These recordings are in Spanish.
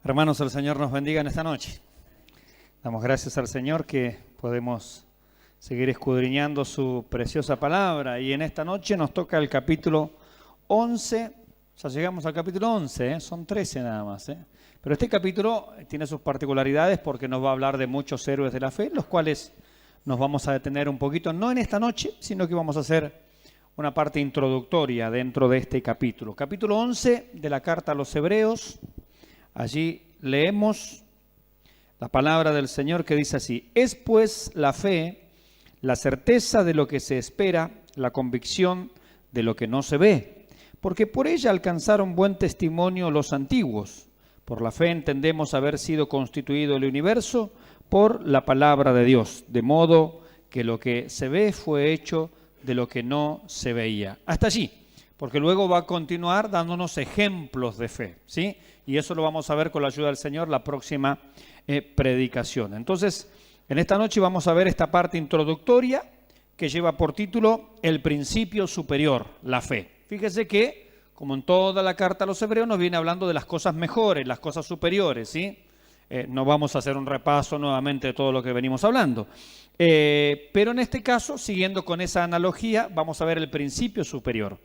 Hermanos, el Señor nos bendiga en esta noche. Damos gracias al Señor que podemos seguir escudriñando su preciosa palabra. Y en esta noche nos toca el capítulo 11. Ya llegamos al capítulo 11, son 13 nada más. Pero este capítulo tiene sus particularidades porque nos va a hablar de muchos héroes de la fe, los cuales nos vamos a detener un poquito, no en esta noche, sino que vamos a hacer una parte introductoria dentro de este capítulo. Capítulo 11 de la carta a los Hebreos. Allí leemos la palabra del Señor que dice así: es pues la fe, la certeza de lo que se espera, la convicción de lo que no se ve, porque por ella alcanzaron buen testimonio los antiguos. Por la fe entendemos haber sido constituido el universo por la palabra de Dios, de modo que lo que se ve fue hecho de lo que no se veía. Hasta allí, porque luego va a continuar dándonos ejemplos de fe, ¿sí? Y eso lo vamos a ver con la ayuda del Señor la próxima predicación. Entonces, en esta noche vamos a ver esta parte introductoria que lleva por título El principio superior, la fe. Fíjese que, como en toda la carta a los Hebreos, nos viene hablando de las cosas mejores, las cosas superiores, ¿sí? No vamos a hacer un repaso nuevamente de todo lo que venimos hablando. Pero en este caso, siguiendo con esa analogía, vamos a ver el principio superior.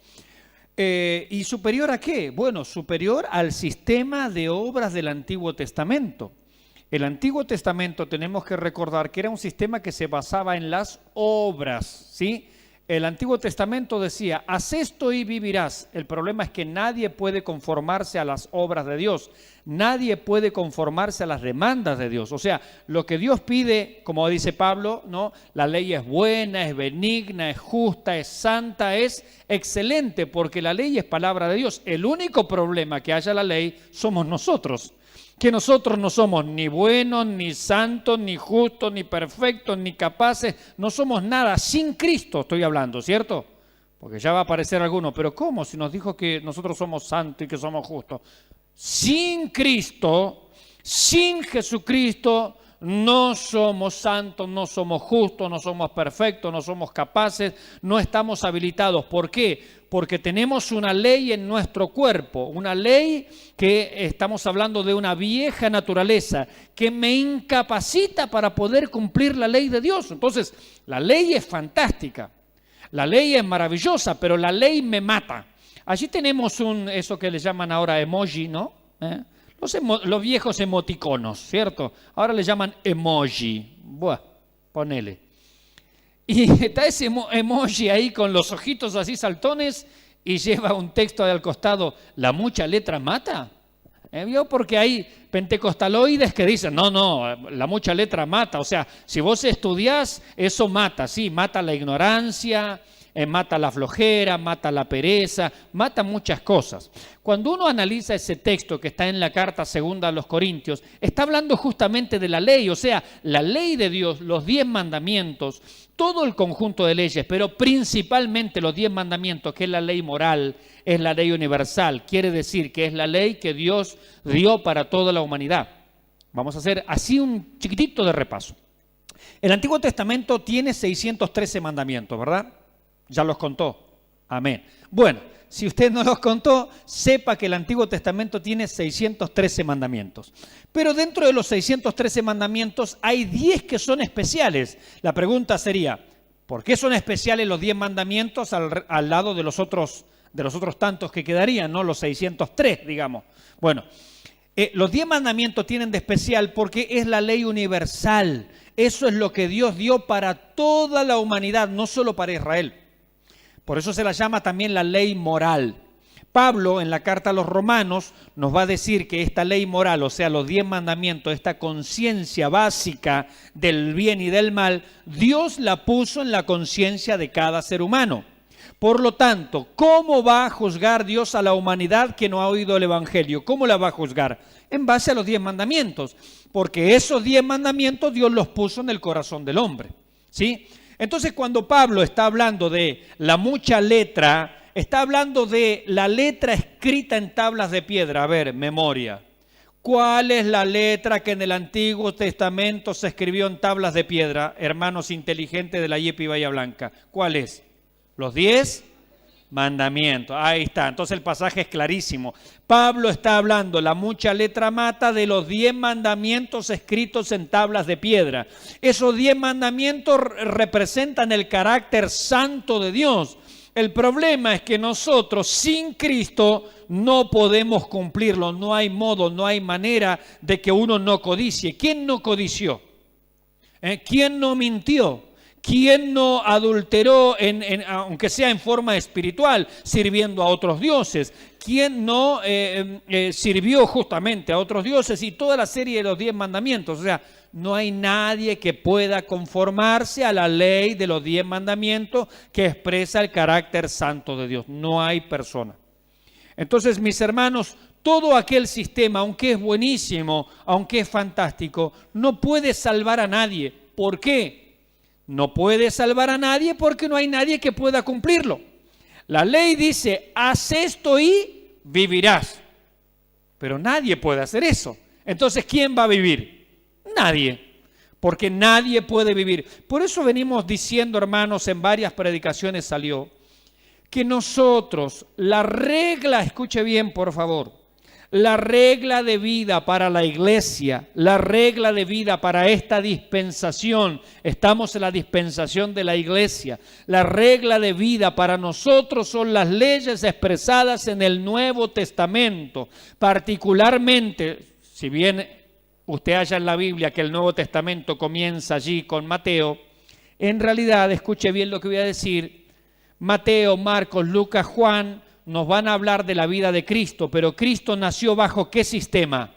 ¿Y superior a qué? Bueno, superior al sistema de obras del Antiguo Testamento. El Antiguo Testamento tenemos que recordar que era un sistema que se basaba en las obras, ¿sí? El Antiguo Testamento decía, haz esto y vivirás. El problema es que nadie puede conformarse a las obras de Dios. Nadie puede conformarse a las demandas de Dios. O sea, lo que Dios pide, como dice Pablo, ¿no? La ley es buena, es benigna, es justa, es santa, es excelente, porque la ley es palabra de Dios. El único problema que haya la ley somos nosotros. Que nosotros no somos ni buenos, ni santos, ni justos, ni perfectos, ni capaces, no somos nada, sin Cristo estoy hablando, ¿cierto? Porque ya va a aparecer alguno, pero ¿cómo? Si nos dijo que nosotros somos santos y que somos justos. Sin Cristo, sin Jesucristo, no somos santos, no somos justos, no somos perfectos, no somos capaces, no estamos habilitados. ¿Por qué? Porque tenemos una ley en nuestro cuerpo, una ley que estamos hablando de una vieja naturaleza que me incapacita para poder cumplir la ley de Dios. Entonces, la ley es fantástica, la ley es maravillosa, pero la ley me mata. Allí tenemos eso que le llaman ahora emoji, ¿no? Los viejos emoticonos, ¿cierto? Ahora le llaman emoji. Buah, ponele. Y está ese emoji ahí con los ojitos así saltones y lleva un texto al costado, ¿la mucha letra mata? ¿Vio? Porque hay pentecostaloides que dicen, no, la mucha letra mata. O sea, si vos estudiás, eso mata, sí, mata la ignorancia, mata la flojera, mata la pereza, mata muchas cosas. Cuando uno analiza ese texto que está en la carta segunda a los Corintios, está hablando justamente de la ley, o sea, la ley de Dios, los 10 mandamientos, todo el conjunto de leyes, pero principalmente los 10 mandamientos, que es la ley moral, es la ley universal, quiere decir que es la ley que Dios dio para toda la humanidad. Vamos a hacer así un chiquitito de repaso. El Antiguo Testamento tiene 613 mandamientos, ¿verdad? Ya los contó. Amén. Bueno, si usted no los contó, sepa que el Antiguo Testamento tiene 613 mandamientos. Pero dentro de los 613 mandamientos hay 10 que son especiales. La pregunta sería, ¿por qué son especiales los 10 mandamientos al lado de los otros tantos que quedarían, ¿no? Los 603, digamos. Bueno, los 10 mandamientos tienen de especial porque es la ley universal. Eso es lo que Dios dio para toda la humanidad, no solo para Israel. Por eso se la llama también la ley moral. Pablo, en la carta a los Romanos, nos va a decir que esta ley moral, o sea, los 10 mandamientos, esta conciencia básica del bien y del mal, Dios la puso en la conciencia de cada ser humano. Por lo tanto, ¿cómo va a juzgar Dios a la humanidad que no ha oído el Evangelio? ¿Cómo la va a juzgar? En base a los 10 mandamientos, porque esos 10 mandamientos Dios los puso en el corazón del hombre, ¿sí? Entonces, cuando Pablo está hablando de la mucha letra, está hablando de la letra escrita en tablas de piedra. A ver, memoria. ¿Cuál es la letra que en el Antiguo Testamento se escribió en tablas de piedra, hermanos inteligentes de la YEPI Bahía Blanca? ¿Cuál es? ¿Los 10 mandamientos. Ahí está. Entonces el pasaje es clarísimo. Pablo está hablando, la mucha letra mata, de los 10 mandamientos escritos en tablas de piedra. Esos 10 mandamientos representan el carácter santo de Dios. El problema es que nosotros sin Cristo no podemos cumplirlo. No hay modo, no hay manera de que uno no codicie. ¿Quién no codició? ¿Quién no mintió? ¿Quién no adulteró, aunque sea en forma espiritual, sirviendo a otros dioses? ¿Quién no sirvió justamente a otros dioses? Y toda la serie de los 10 mandamientos. O sea, no hay nadie que pueda conformarse a la ley de los 10 mandamientos que expresa el carácter santo de Dios. No hay persona. Entonces, mis hermanos, todo aquel sistema, aunque es buenísimo, aunque es fantástico, no puede salvar a nadie. ¿Por qué? No puede salvar a nadie porque no hay nadie que pueda cumplirlo. La ley dice, haz esto y vivirás. Pero nadie puede hacer eso. Entonces, ¿quién va a vivir? Nadie. Porque nadie puede vivir. Por eso venimos diciendo, hermanos, en varias predicaciones salió, que nosotros, la regla, escuche bien por favor, la regla de vida para la iglesia, la regla de vida para esta dispensación, estamos en la dispensación de la iglesia, la regla de vida para nosotros son las leyes expresadas en el Nuevo Testamento, particularmente, si bien usted halla en la Biblia que el Nuevo Testamento comienza allí con Mateo, en realidad, escuche bien lo que voy a decir, Mateo, Marcos, Lucas, Juan, nos van a hablar de la vida de Cristo, pero Cristo nació ¿bajo qué sistema?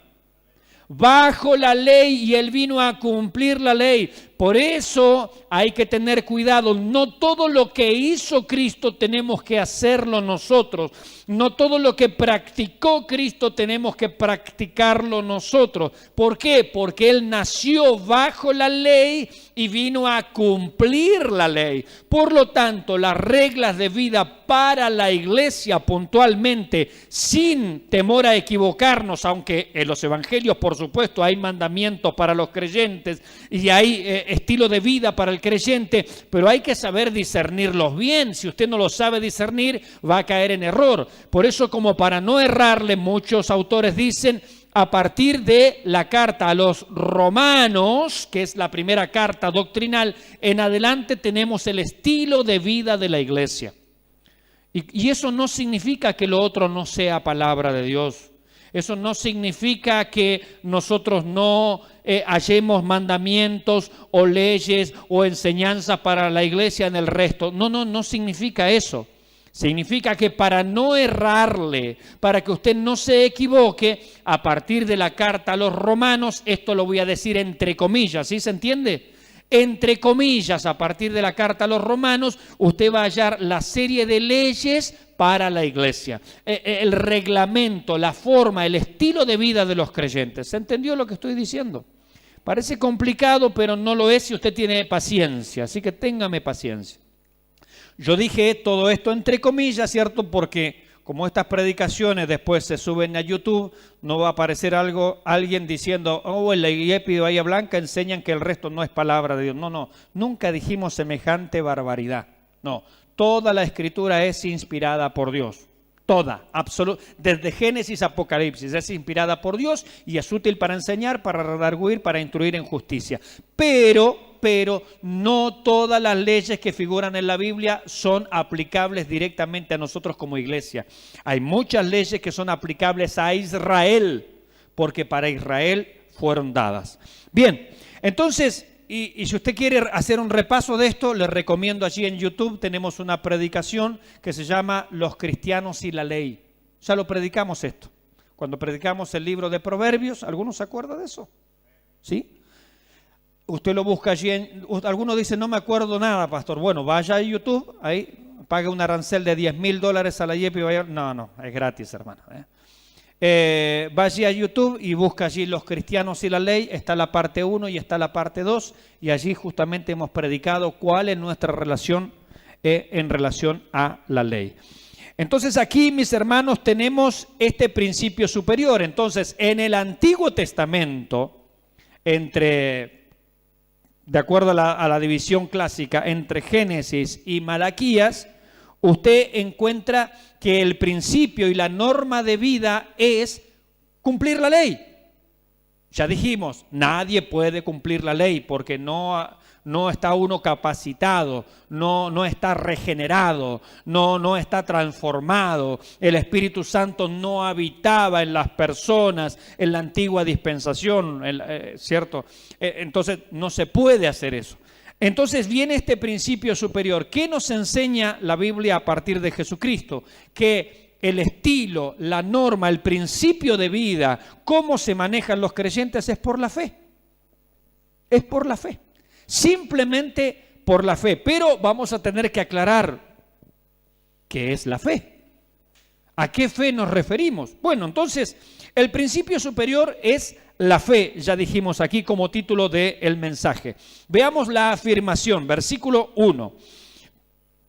Bajo la ley, y Él vino a cumplir la ley. Por eso hay que tener cuidado. No todo lo que hizo Cristo tenemos que hacerlo nosotros. No todo lo que practicó Cristo tenemos que practicarlo nosotros. ¿Por qué? Porque Él nació bajo la ley y vino a cumplir la ley. Por lo tanto, las reglas de vida para la iglesia puntualmente, sin temor a equivocarnos, aunque en los evangelios, por supuesto, hay mandamientos para los creyentes y hay estilo de vida para el creyente, pero hay que saber discernirlos bien. Si usted no lo sabe discernir, va a caer en error. Por eso, como para no errarle, muchos autores dicen, a partir de la carta a los Romanos, que es la primera carta doctrinal, en adelante tenemos el estilo de vida de la iglesia. Y eso no significa que lo otro no sea palabra de Dios. Eso no significa que nosotros no hallemos mandamientos o leyes o enseñanzas para la iglesia en el resto. No significa eso. Significa que para no errarle, para que usted no se equivoque, a partir de la carta a los Romanos, esto lo voy a decir entre comillas, ¿sí se entiende? Entre comillas, a partir de la carta a los Romanos, usted va a hallar la serie de leyes para la iglesia, el reglamento, la forma, el estilo de vida de los creyentes. ¿Se entendió lo que estoy diciendo? Parece complicado, pero no lo es si usted tiene paciencia, así que téngame paciencia. Yo dije todo esto entre comillas, ¿cierto? Porque como estas predicaciones después se suben a YouTube, no va a aparecer alguien diciendo, oh, en la IEP de Bahía Blanca enseñan que el resto no es palabra de Dios. No, nunca dijimos semejante barbaridad. No, toda la Escritura es inspirada por Dios. Toda, desde Génesis a Apocalipsis, es inspirada por Dios y es útil para enseñar, para redarguir, para instruir en justicia. Pero no todas las leyes que figuran en la Biblia son aplicables directamente a nosotros como iglesia. Hay muchas leyes que son aplicables a Israel, porque para Israel fueron dadas. Bien, entonces, y si usted quiere hacer un repaso de esto, le recomiendo allí en YouTube, tenemos una predicación que se llama Los cristianos y la ley. Ya lo predicamos esto. Cuando predicamos el libro de Proverbios, ¿algunos se acuerdan de eso? ¿Sí? Usted lo busca allí, algunos dicen, no me acuerdo nada, pastor. Bueno, vaya a YouTube, ahí pague un arancel de $10,000 a la IEP y vaya. No, es gratis, hermano. Vaya a YouTube y busca allí Los cristianos y la ley, está la parte 1 y está la parte 2, y allí justamente hemos predicado cuál es nuestra relación en relación a la ley. Entonces aquí, mis hermanos, tenemos este principio superior. Entonces, en el Antiguo Testamento, de acuerdo a la división clásica, entre Génesis y Malaquías, usted encuentra que el principio y la norma de vida es cumplir la ley. Ya dijimos, nadie puede cumplir la ley porque no está uno capacitado, no está regenerado, no está transformado. El Espíritu Santo no habitaba en las personas en la antigua dispensación, ¿cierto? Entonces no se puede hacer eso. Entonces viene este principio superior. ¿Qué nos enseña la Biblia a partir de Jesucristo? Que el estilo, la norma, el principio de vida, cómo se manejan los creyentes es por la fe. Es por la fe. Simplemente por la fe. Pero vamos a tener que aclarar qué es la fe. ¿A qué fe nos referimos? Bueno, entonces, el principio superior es la fe, ya dijimos aquí como título del mensaje. Veamos la afirmación, versículo 1.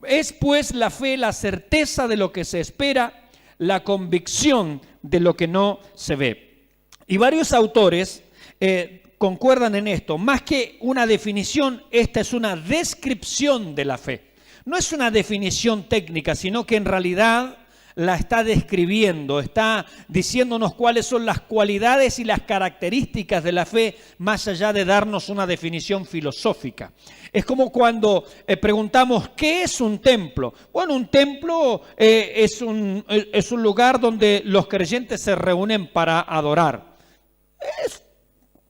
Es pues la fe la certeza de lo que se espera, la convicción de lo que no se ve. Y varios autores concuerdan en esto. Más que una definición, esta es una descripción de la fe. No es una definición técnica, sino que en realidad la está describiendo, está diciéndonos cuáles son las cualidades y las características de la fe, más allá de darnos una definición filosófica. Es como cuando preguntamos, ¿qué es un templo? Bueno, un templo es un lugar donde los creyentes se reúnen para adorar. Es,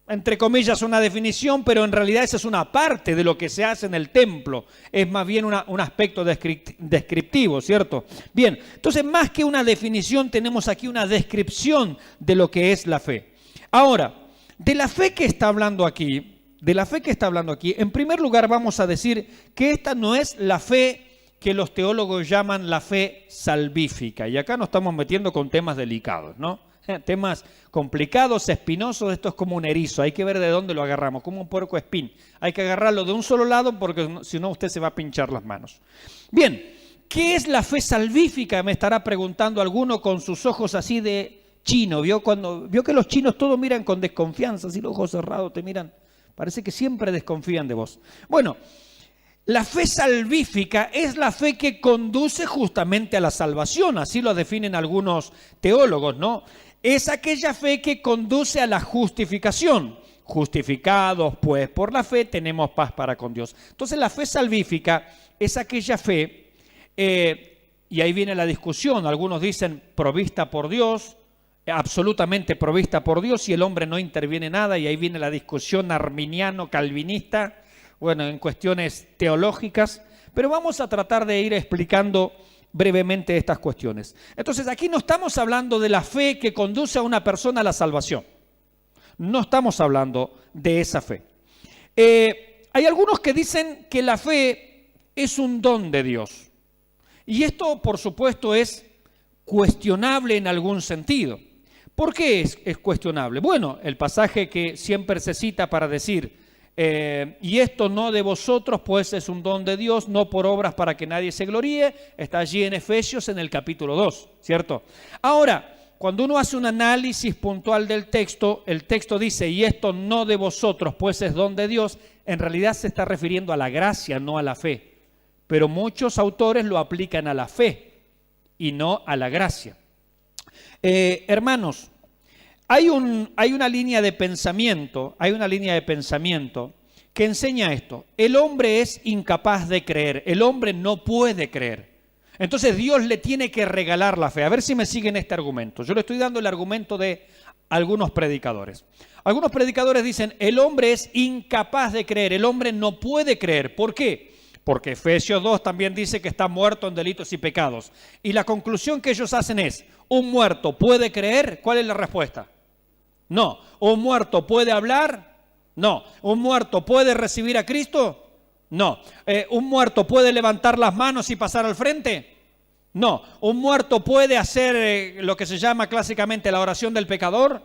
entre comillas, una definición, pero en realidad esa es una parte de lo que se hace en el templo. Es más bien un aspecto descriptivo, ¿cierto? Bien, entonces más que una definición tenemos aquí una descripción de lo que es la fe. Ahora, de la fe que está hablando aquí, en primer lugar vamos a decir que esta no es la fe que los teólogos llaman la fe salvífica. Y acá nos estamos metiendo con temas delicados, ¿no? Temas complicados, espinosos. Esto es como un erizo, hay que ver de dónde lo agarramos, como un puerco espín. Hay que agarrarlo de un solo lado porque si no usted se va a pinchar las manos. Bien, ¿qué es la fe salvífica? Me estará preguntando alguno con sus ojos así de chino. ¿Vio que los chinos todos miran con desconfianza, así los ojos cerrados te miran? Parece que siempre desconfían de vos. Bueno, la fe salvífica es la fe que conduce justamente a la salvación, así lo definen algunos teólogos, ¿no? Es aquella fe que conduce a la justificación. Justificados, pues, por la fe tenemos paz para con Dios. Entonces, la fe salvífica es aquella fe, y ahí viene la discusión. Algunos dicen provista por Dios, absolutamente provista por Dios, y el hombre no interviene nada, y ahí viene la discusión arminiano-calvinista, bueno, en cuestiones teológicas, pero vamos a tratar de ir explicando brevemente estas cuestiones. Entonces, aquí no estamos hablando de la fe que conduce a una persona a la salvación. No estamos hablando de esa fe. Hay algunos que dicen que la fe es un don de Dios. Y esto, por supuesto, es cuestionable en algún sentido. ¿Por qué es cuestionable? Bueno, el pasaje que siempre se cita para decir, y esto no de vosotros, pues es un don de Dios, no por obras para que nadie se gloríe, está allí en Efesios en el capítulo 2, ¿cierto? Ahora, cuando uno hace un análisis puntual del texto, el texto dice, y esto no de vosotros, pues es don de Dios, en realidad se está refiriendo a la gracia, no a la fe. Pero muchos autores lo aplican a la fe y no a la gracia. Hermanos, hay una línea de pensamiento, que enseña esto. El hombre es incapaz de creer, el hombre no puede creer. Entonces Dios le tiene que regalar la fe. A ver si me siguen este argumento. Yo le estoy dando el argumento de algunos predicadores. Algunos predicadores dicen, el hombre es incapaz de creer, el hombre no puede creer. ¿Por qué? Porque Efesios 2 también dice que está muerto en delitos y pecados. Y la conclusión que ellos hacen es, ¿un muerto puede creer? ¿Cuál es la respuesta? No. ¿Un muerto puede hablar? No. ¿Un muerto puede recibir a Cristo? No. ¿Un muerto puede levantar las manos y pasar al frente? No. ¿Un muerto puede hacer lo que se llama clásicamente la oración del pecador?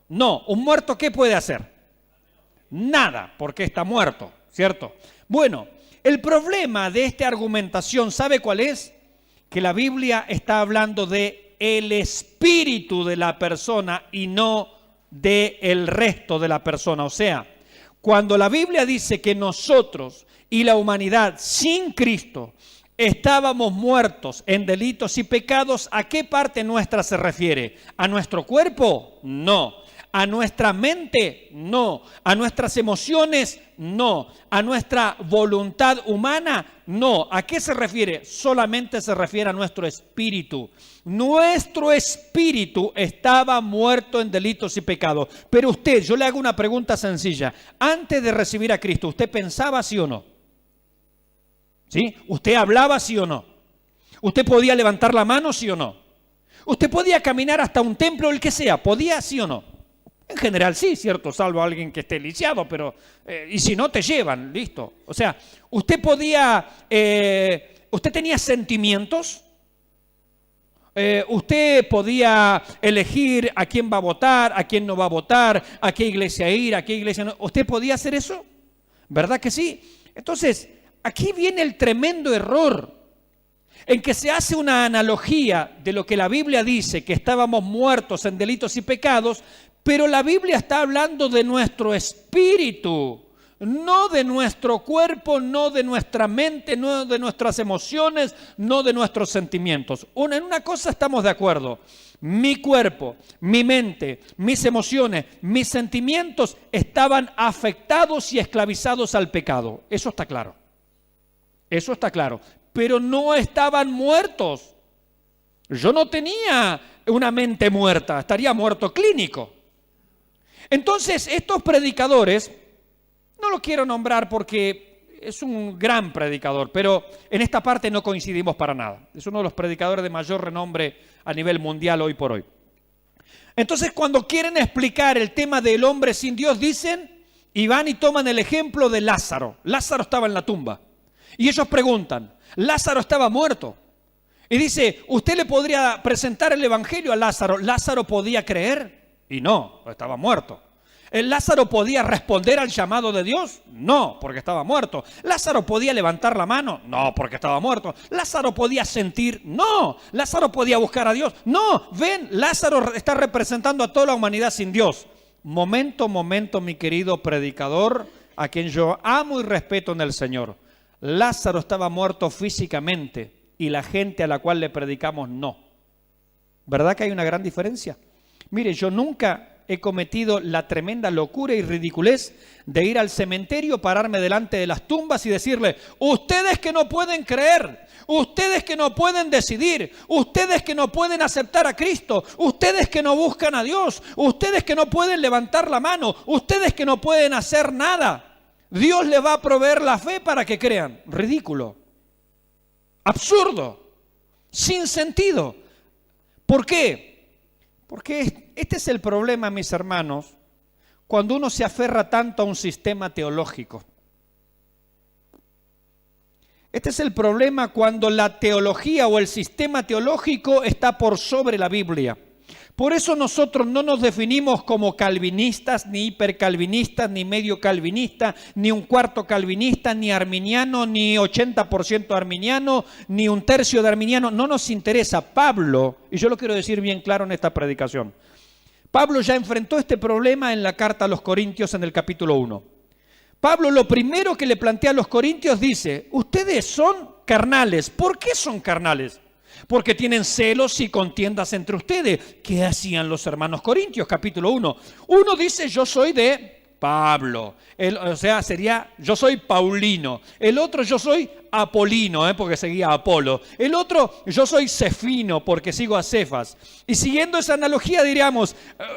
No. ¿Un muerto qué puede hacer? Nada, porque está muerto, ¿cierto? Bueno, el problema de esta argumentación, ¿sabe cuál es? Que la Biblia está hablando de el espíritu de la persona y no de el resto de la persona. O sea, cuando la Biblia dice que nosotros y la humanidad sin Cristo estábamos muertos en delitos y pecados, ¿a qué parte nuestra se refiere? ¿A nuestro cuerpo? No. ¿A nuestra mente? No. ¿A nuestras emociones? No. ¿A nuestra voluntad humana? No. ¿A qué se refiere? Solamente se refiere a nuestro espíritu. Nuestro espíritu estaba muerto en delitos y pecados. Pero usted, yo le hago una pregunta sencilla. Antes de recibir a Cristo, ¿usted pensaba sí o no? ¿Sí? ¿Usted hablaba sí o no? ¿Usted podía levantar la mano sí o no? ¿Usted podía caminar hasta un templo, el que sea? ¿Podía sí o no? En general sí, cierto, salvo a alguien que esté lisiado, pero y si no te llevan, listo. O sea, usted podía, usted tenía sentimientos, usted podía elegir a quién va a votar, a quién no va a votar, a qué iglesia ir, a qué iglesia no. ¿Usted podía hacer eso? ¿Verdad que sí? Entonces, aquí viene el tremendo error en que se hace una analogía de lo que la Biblia dice, que estábamos muertos en delitos y pecados, pero la Biblia está hablando de nuestro espíritu, no de nuestro cuerpo, no de nuestra mente, no de nuestras emociones, no de nuestros sentimientos. En una cosa estamos de acuerdo: mi cuerpo, mi mente, mis emociones, mis sentimientos estaban afectados y esclavizados al pecado. Eso está claro. Eso está claro. Pero no estaban muertos. Yo no tenía una mente muerta, estaría muerto clínico. Entonces, estos predicadores, no lo quiero nombrar porque es un gran predicador, pero en esta parte no coincidimos para nada. Es uno de los predicadores de mayor renombre a nivel mundial hoy por hoy. Entonces, cuando quieren explicar el tema del hombre sin Dios, dicen, y van y toman el ejemplo de Lázaro. Lázaro estaba en la tumba. Y ellos preguntan, Lázaro estaba muerto. Y dice, ¿usted le podría presentar el evangelio a Lázaro? ¿Lázaro podía creer? Y no, estaba muerto. ¿El Lázaro podía responder al llamado de Dios? No, porque estaba muerto. ¿Lázaro podía levantar la mano? No, porque estaba muerto. ¿Lázaro podía sentir? No. ¿Lázaro podía buscar a Dios? No. Ven, Lázaro está representando a toda la humanidad sin Dios. Momento, mi querido predicador, a quien yo amo y respeto en el Señor. Lázaro estaba muerto físicamente y la gente a la cual le predicamos no. ¿Verdad que hay una gran diferencia? Mire, yo nunca he cometido la tremenda locura y ridiculez de ir al cementerio, pararme delante de las tumbas y decirle, ustedes que no pueden creer, ustedes que no pueden decidir, ustedes que no pueden aceptar a Cristo, ustedes que no buscan a Dios, ustedes que no pueden levantar la mano, ustedes que no pueden hacer nada, Dios les va a proveer la fe para que crean. Ridículo, absurdo, sin sentido. ¿Por qué? Porque este es el problema, mis hermanos, cuando uno se aferra tanto a un sistema teológico. Este es el problema cuando la teología o el sistema teológico está por sobre la Biblia. Por eso nosotros no nos definimos como calvinistas, ni hipercalvinistas, ni medio calvinista, ni un cuarto calvinista, ni arminiano, ni 80% arminiano, ni un tercio de arminiano. No nos interesa. Pablo, y yo lo quiero decir bien claro en esta predicación, Pablo ya enfrentó este problema en la carta a los Corintios en el capítulo 1. Pablo lo primero que le plantea a los Corintios dice, ustedes son carnales. ¿Por qué son carnales? Porque tienen celos y contiendas entre ustedes. ¿Qué hacían los hermanos corintios? Capítulo 1. Uno dice, yo soy de Pablo. O sea, sería, yo soy Paulino. El otro, yo soy Apolino, porque seguía a Apolo. El otro, yo soy Cefino, porque sigo a Cefas. Y siguiendo esa analogía diríamos,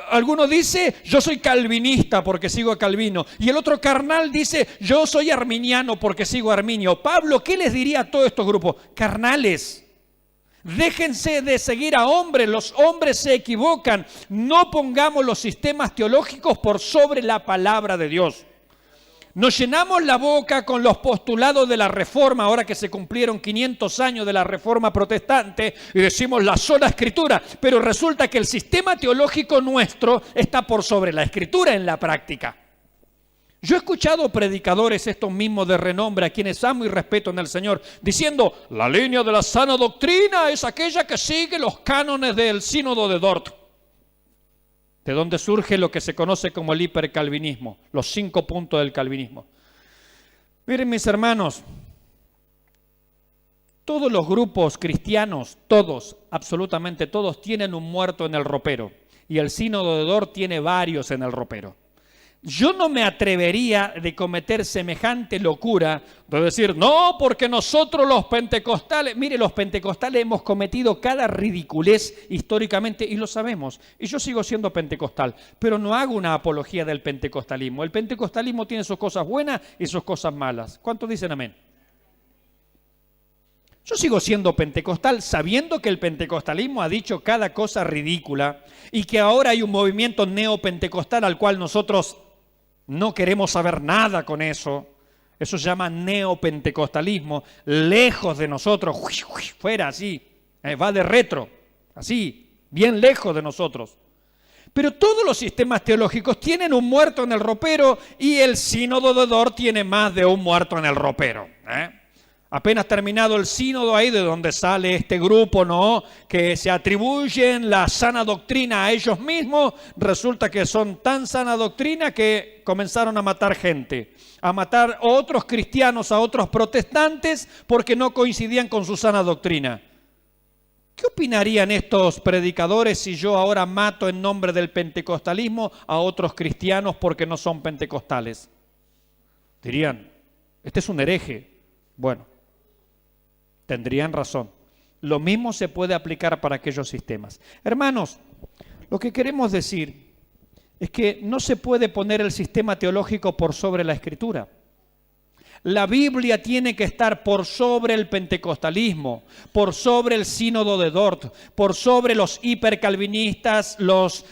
alguno dice, yo soy calvinista, porque sigo a Calvino. Y el otro carnal dice, yo soy arminiano, porque sigo a Arminio. Pablo, ¿qué les diría a todos estos grupos? Carnales. Déjense de seguir a hombres, los hombres se equivocan. No pongamos los sistemas teológicos por sobre la palabra de Dios. Nos llenamos la boca con los postulados de la Reforma, ahora que se cumplieron 500 años de la Reforma protestante, y decimos la sola Escritura, pero resulta que el sistema teológico nuestro está por sobre la Escritura en la práctica. Yo he escuchado predicadores estos mismos de renombre, a quienes amo y respeto en el Señor, diciendo, la línea de la sana doctrina es aquella que sigue los cánones del sínodo de Dort, de donde surge lo que se conoce como el hipercalvinismo, los 5 puntos del calvinismo. Miren, mis hermanos, Todos los grupos cristianos, todos, absolutamente todos, tienen un muerto en el ropero. Y el sínodo de Dort tiene varios en el ropero. Yo no me atrevería de cometer semejante locura de decir, no, porque nosotros los pentecostales, mire, los pentecostales hemos cometido cada ridiculez históricamente y lo sabemos. Y yo sigo siendo pentecostal, pero no hago una apología del pentecostalismo. El pentecostalismo tiene sus cosas buenas y sus cosas malas. ¿Cuántos dicen amén? Yo sigo siendo pentecostal sabiendo que el pentecostalismo ha dicho cada cosa ridícula y que ahora hay un movimiento neopentecostal al cual nosotros no queremos saber nada con eso. Eso se llama neopentecostalismo, lejos de nosotros, fuera así, va de retro, así, bien lejos de nosotros. Pero todos los sistemas teológicos tienen un muerto en el ropero y el sínodo de Dort tiene más de un muerto en el ropero. Apenas terminado el sínodo, ahí de donde sale este grupo, ¿no?, que se atribuyen la sana doctrina a ellos mismos, resulta que son tan sana doctrina que comenzaron a matar gente, a matar a otros cristianos, a otros protestantes, porque no coincidían con su sana doctrina. ¿Qué opinarían estos predicadores si yo ahora mato en nombre del pentecostalismo a otros cristianos porque no son pentecostales? Dirían, este es un hereje. Bueno, tendrían razón. Lo mismo se puede aplicar para aquellos sistemas. Hermanos, lo que queremos decir es que no se puede poner el sistema teológico por sobre la Escritura. La Biblia tiene que estar por sobre el pentecostalismo, por sobre el sínodo de Dort, por sobre los hipercalvinistas, los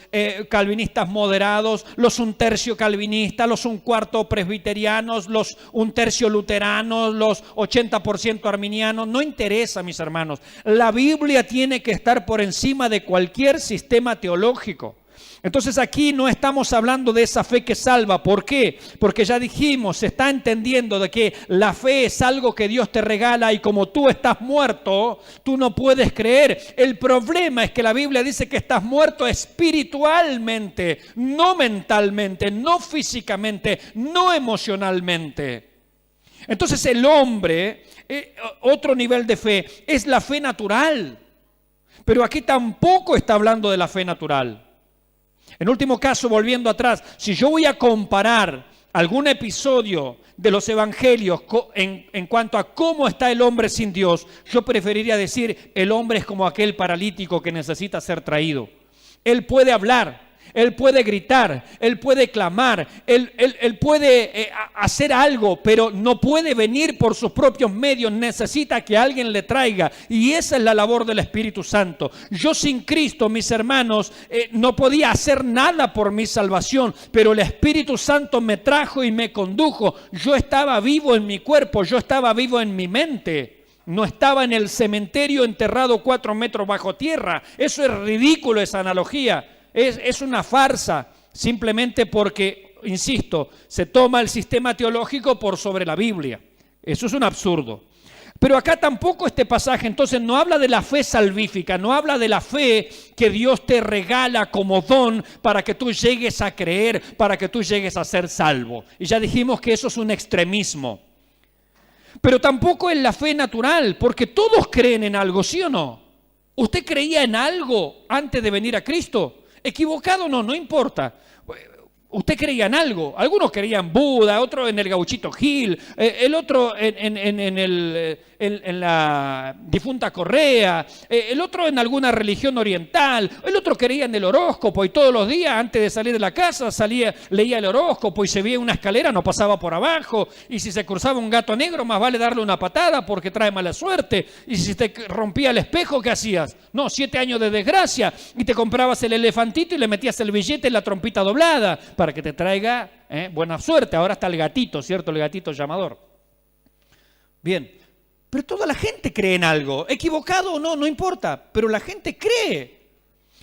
calvinistas moderados, los un tercio calvinistas, los un cuarto presbiterianos, los un tercio luteranos, los 80% arminianos. No interesa, mis hermanos. La Biblia tiene que estar por encima de cualquier sistema teológico. Entonces aquí no estamos hablando de esa fe que salva. ¿Por qué? Porque ya dijimos, se está entendiendo de que la fe es algo que Dios te regala y como tú estás muerto, tú no puedes creer. El problema es que la Biblia dice que estás muerto espiritualmente, no mentalmente, no físicamente, no emocionalmente. Entonces el hombre, otro nivel de fe, es la fe natural. Pero aquí tampoco está hablando de la fe natural. En último caso, volviendo atrás, si yo voy a comparar algún episodio de los evangelios en cuanto a cómo está el hombre sin Dios, yo preferiría decir, el hombre es como aquel paralítico que necesita ser traído. Él puede hablar, él puede gritar, él puede clamar, él puede hacer algo, pero no puede venir por sus propios medios, necesita que alguien le traiga. Y esa es la labor del Espíritu Santo. Yo sin Cristo, mis hermanos, no podía hacer nada por mi salvación, pero el Espíritu Santo me trajo y me condujo. Yo estaba vivo en mi cuerpo, yo estaba vivo en mi mente. No estaba en el cementerio enterrado 4 metros bajo tierra. Eso es ridículo, esa analogía. Es una farsa, simplemente porque, insisto, se toma el sistema teológico por sobre la Biblia. Eso es un absurdo. Pero acá tampoco este pasaje, entonces, no habla de la fe salvífica, no habla de la fe que Dios te regala como don para que tú llegues a creer, para que tú llegues a ser salvo. Y ya dijimos que eso es un extremismo. Pero tampoco es la fe natural, porque todos creen en algo, ¿sí o no? ¿Usted creía en algo antes de venir a Cristo? Equivocado no importa. Usted creía en algo. Algunos creían en Buda, otro en el gauchito Gil, el otro en la difunta Correa, el otro en alguna religión oriental, el otro creía en el horóscopo y todos los días antes de salir de la casa leía el horóscopo y se veía una escalera, no pasaba por abajo, y si se cruzaba un gato negro más vale darle una patada porque trae mala suerte, y si te rompía el espejo, ¿qué hacías? No, 7 años de desgracia, y te comprabas el elefantito y le metías el billete en la trompita doblada para que te traiga buena suerte. Ahora está el gatito, ¿cierto? El gatito llamador. Bien, pero toda la gente cree en algo, equivocado o no importa, pero la gente cree.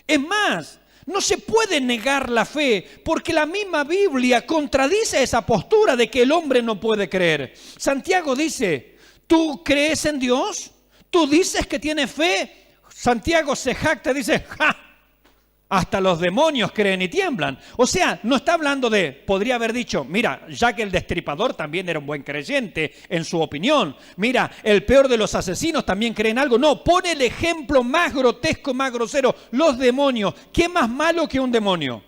Es más, no se puede negar la fe, porque la misma Biblia contradice esa postura de que el hombre no puede creer. Santiago dice, ¿tú crees en Dios? ¿Tú dices que tienes fe? Santiago se jacta, dice, ¡ja! Hasta los demonios creen y tiemblan. O sea, no está hablando de, podría haber dicho, mira, Jack el Destripador también era un buen creyente en su opinión. Mira, el peor de los asesinos también cree en algo. No, pone el ejemplo más grotesco, más grosero. Los demonios. ¿Qué más malo que un demonio?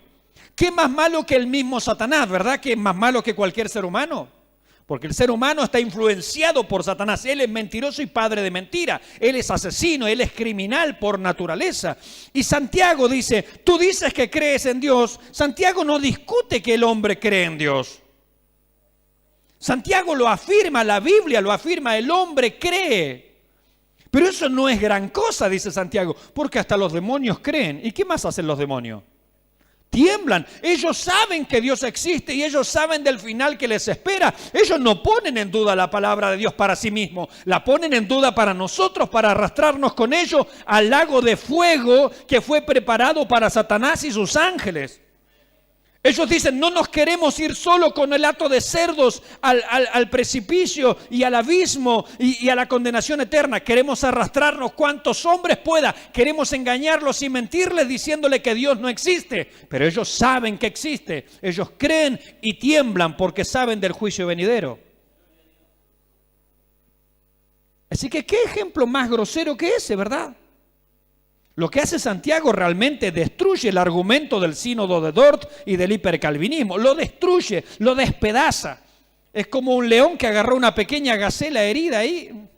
¿Qué más malo que el mismo Satanás? ¿Verdad que es más malo que cualquier ser humano? Porque el ser humano está influenciado por Satanás. Él es mentiroso y padre de mentira. Él es asesino, él es criminal por naturaleza. Y Santiago dice, tú dices que crees en Dios. Santiago no discute que el hombre cree en Dios. Santiago lo afirma, la Biblia lo afirma, el hombre cree. Pero eso no es gran cosa, dice Santiago, porque hasta los demonios creen. ¿Y qué más hacen los demonios? Tiemblan. Ellos saben que Dios existe y ellos saben del final que les espera. Ellos no ponen en duda la palabra de Dios para sí mismos. La ponen en duda para nosotros, para arrastrarnos con ellos al lago de fuego que fue preparado para Satanás y sus ángeles. Ellos dicen, no nos queremos ir solo con el hato de cerdos al precipicio y al abismo y a la condenación eterna. Queremos arrastrarnos cuantos hombres pueda. Queremos engañarlos y mentirles diciéndole que Dios no existe. Pero ellos saben que existe. Ellos creen y tiemblan porque saben del juicio venidero. Así que qué ejemplo más grosero que ese, ¿verdad? Lo que hace Santiago realmente destruye el argumento del sínodo de Dort y del hipercalvinismo. Lo destruye, lo despedaza. Es como un león que agarró una pequeña gacela herida ahí,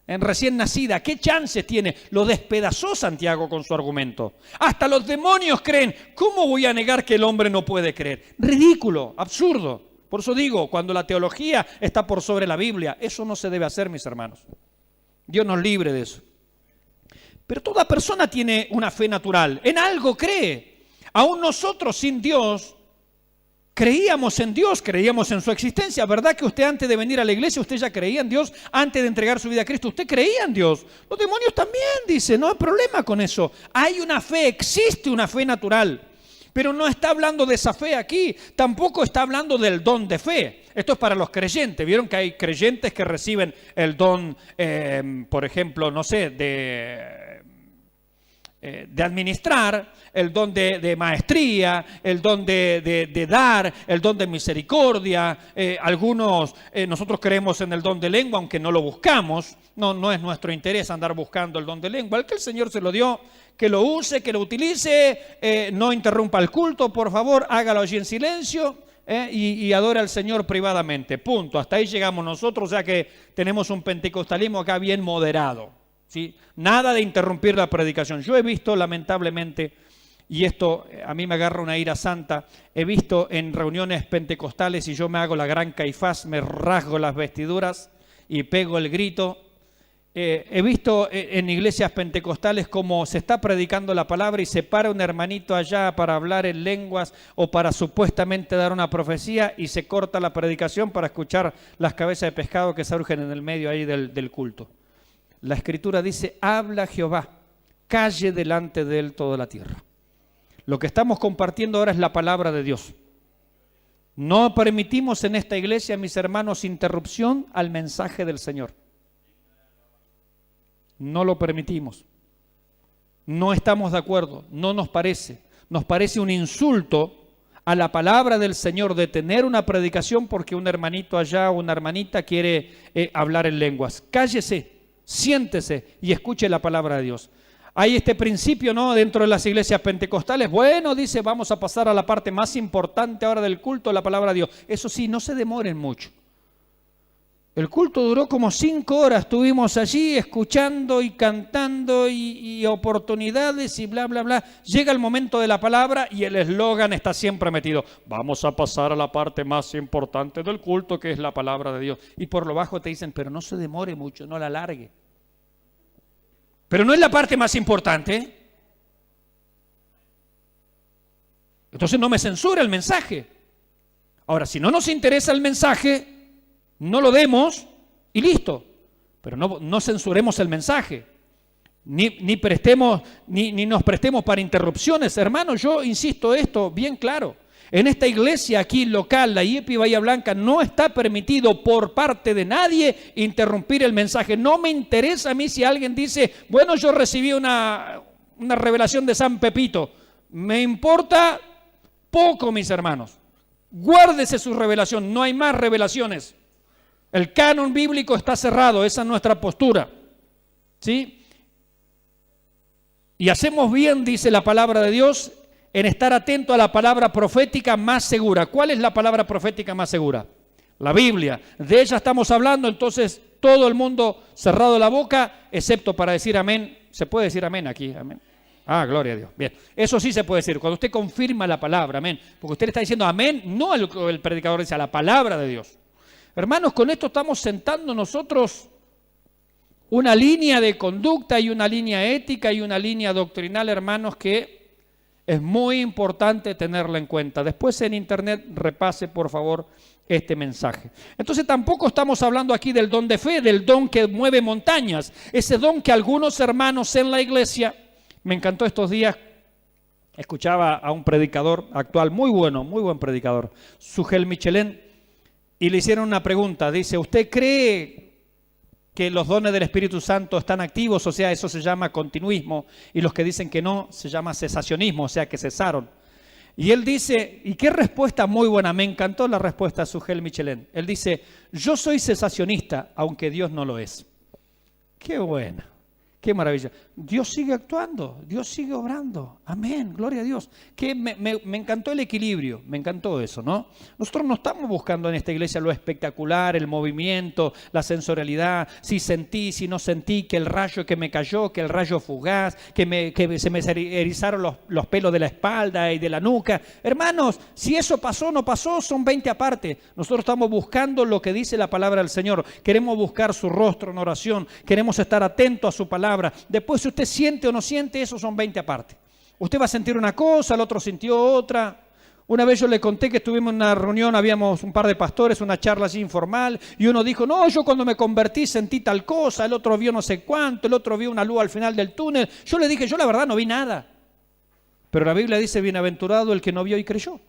en recién nacida. ¿Qué chances tiene? Lo despedazó Santiago con su argumento. Hasta los demonios creen. ¿Cómo voy a negar que el hombre no puede creer? Ridículo, absurdo. Por eso digo, cuando la teología está por sobre la Biblia, eso no se debe hacer, mis hermanos. Dios nos libre de eso. Pero toda persona tiene una fe natural, en algo cree. Aún nosotros sin Dios, creíamos en Dios, creíamos en su existencia. ¿Verdad que usted antes de venir a la iglesia, usted ya creía en Dios? Antes de entregar su vida a Cristo, usted creía en Dios. Los demonios también, dice, no hay problema con eso. Hay una fe, existe una fe natural. Pero no está hablando de esa fe aquí, tampoco está hablando del don de fe. Esto es para los creyentes. Vieron que hay creyentes que reciben el don, por ejemplo, no sé, de administrar, el don de maestría, el don de dar, el don de misericordia. Algunos, nosotros creemos en el don de lengua, aunque no lo buscamos. No es nuestro interés andar buscando el don de lengua. El que el Señor se lo dio, que lo use, que lo utilice, no interrumpa el culto, por favor, hágalo allí en silencio y adore al Señor privadamente. Punto. Hasta ahí llegamos nosotros, o sea que tenemos un pentecostalismo acá bien moderado. ¿Sí? Nada de interrumpir la predicación. Yo he visto, lamentablemente, y esto a mí me agarra una ira santa, he visto en reuniones pentecostales y yo me hago la gran Caifás, me rasgo las vestiduras y pego el grito. He visto en iglesias pentecostales como se está predicando la palabra y se para un hermanito allá para hablar en lenguas o para supuestamente dar una profecía y se corta la predicación para escuchar las cabezas de pescado que surgen en el medio ahí del culto. La Escritura dice, habla Jehová, calle delante de él toda la tierra. Lo que estamos compartiendo ahora es la palabra de Dios. No permitimos en esta iglesia, mis hermanos, interrupción al mensaje del Señor. No lo permitimos. No estamos de acuerdo, no nos parece. Nos parece un insulto a la palabra del Señor detener una predicación porque un hermanito allá o una hermanita quiere hablar en lenguas. Cállese. Siéntese y escuche la palabra de Dios. Hay este principio, ¿no? Dentro de las iglesias pentecostales. Bueno, dice, vamos a pasar a la parte más importante ahora del culto, la palabra de Dios. Eso sí, no se demoren mucho. El culto duró como 5 horas. Estuvimos allí escuchando y cantando y oportunidades y bla, bla, bla. Llega el momento de la palabra y el eslogan está siempre metido. Vamos a pasar a la parte más importante del culto, que es la palabra de Dios. Y por lo bajo te dicen, pero no se demore mucho, no la alargue. Pero no es la parte más importante. Entonces no me censura el mensaje. Ahora, si no nos interesa el mensaje, no lo demos y listo. Pero no censuremos el mensaje. Ni nos prestemos para interrupciones. Hermanos, yo insisto esto bien claro. En esta iglesia aquí local, la IEPI Bahía Blanca, no está permitido por parte de nadie interrumpir el mensaje. No me interesa a mí si alguien dice, bueno, yo recibí una revelación de San Pepito. Me importa poco, mis hermanos. Guárdese su revelación, no hay más revelaciones. El canon bíblico está cerrado, esa es nuestra postura. ¿Sí? Y hacemos bien, dice la palabra de Dios, en estar atento a la palabra profética más segura. ¿Cuál es la palabra profética más segura? La Biblia. De ella estamos hablando, entonces todo el mundo cerrado la boca, excepto para decir amén. ¿Se puede decir amén aquí? Amén. Ah, gloria a Dios. Bien, eso sí se puede decir. Cuando usted confirma la palabra, amén. Porque usted le está diciendo amén, no el predicador dice a la palabra de Dios. Hermanos, con esto estamos sentando nosotros una línea de conducta y una línea ética y una línea doctrinal, hermanos, que es muy importante tenerla en cuenta. Después en internet repase, por favor, este mensaje. Entonces tampoco estamos hablando aquí del don de fe, del don que mueve montañas. Ese don que algunos hermanos en la iglesia, me encantó estos días, escuchaba a un predicador actual, muy buen predicador, Sugel Michelén, y le hicieron una pregunta. Dice, ¿usted cree que los dones del Espíritu Santo están activos? O sea, eso se llama continuismo. Y los que dicen que no, se llama cesacionismo, o sea, que cesaron. Y él dice, y qué respuesta muy buena, me encantó la respuesta de Sugel Michelén. Él dice, yo soy cesacionista, aunque Dios no lo es. Qué buena. Qué maravilla. Dios sigue actuando, Dios sigue obrando. Amén, gloria a Dios. Que me encantó el equilibrio, me encantó eso, ¿no? Nosotros no estamos buscando en esta iglesia lo espectacular, el movimiento, la sensorialidad, si sentí, si no sentí, que el rayo que me cayó, que el rayo fugaz, que se me erizaron los pelos de la espalda y de la nuca. Hermanos, si eso pasó o no pasó, son 20 aparte. Nosotros estamos buscando lo que dice la palabra del Señor. Queremos buscar su rostro en oración, queremos estar atentos a su palabra. Después, si usted siente o no siente, eso son 20 aparte. Usted va a sentir una cosa, el otro sintió otra. Una vez yo le conté que estuvimos en una reunión, habíamos un par de pastores, una charla así informal, y uno dijo, no, yo cuando me convertí sentí tal cosa, el otro vio no sé cuánto, el otro vio una luz al final del túnel. Yo le dije, yo la verdad no vi nada. Pero la Biblia dice, bienaventurado el que no vio y creyó.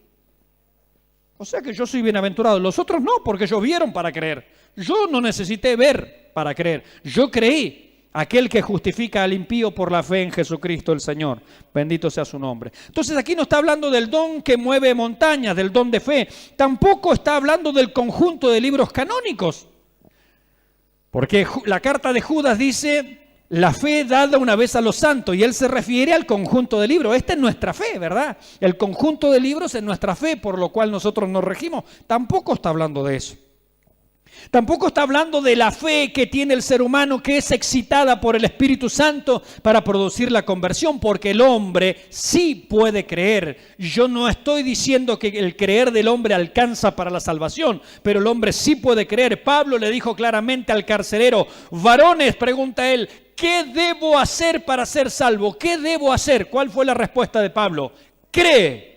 O sea que yo soy bienaventurado. Los otros no, porque ellos vieron para creer. Yo no necesité ver para creer. Yo creí. Aquel que justifica al impío por la fe en Jesucristo el Señor. Bendito sea su nombre. Entonces aquí no está hablando del don que mueve montañas, del don de fe. Tampoco está hablando del conjunto de libros canónicos. Porque la carta de Judas dice, la fe dada una vez a los santos. Y él se refiere al conjunto de libros. Esta es nuestra fe, ¿verdad? El conjunto de libros es nuestra fe, por lo cual nosotros nos regimos. Tampoco está hablando de eso. Tampoco está hablando de la fe que tiene el ser humano, que es excitada por el Espíritu Santo para producir la conversión, porque el hombre sí puede creer. Yo no estoy diciendo que el creer del hombre alcanza para la salvación, pero el hombre sí puede creer. Pablo le dijo claramente al carcelero, varones, pregunta él, ¿qué debo hacer para ser salvo? ¿Qué debo hacer? ¿Cuál fue la respuesta de Pablo? Cree.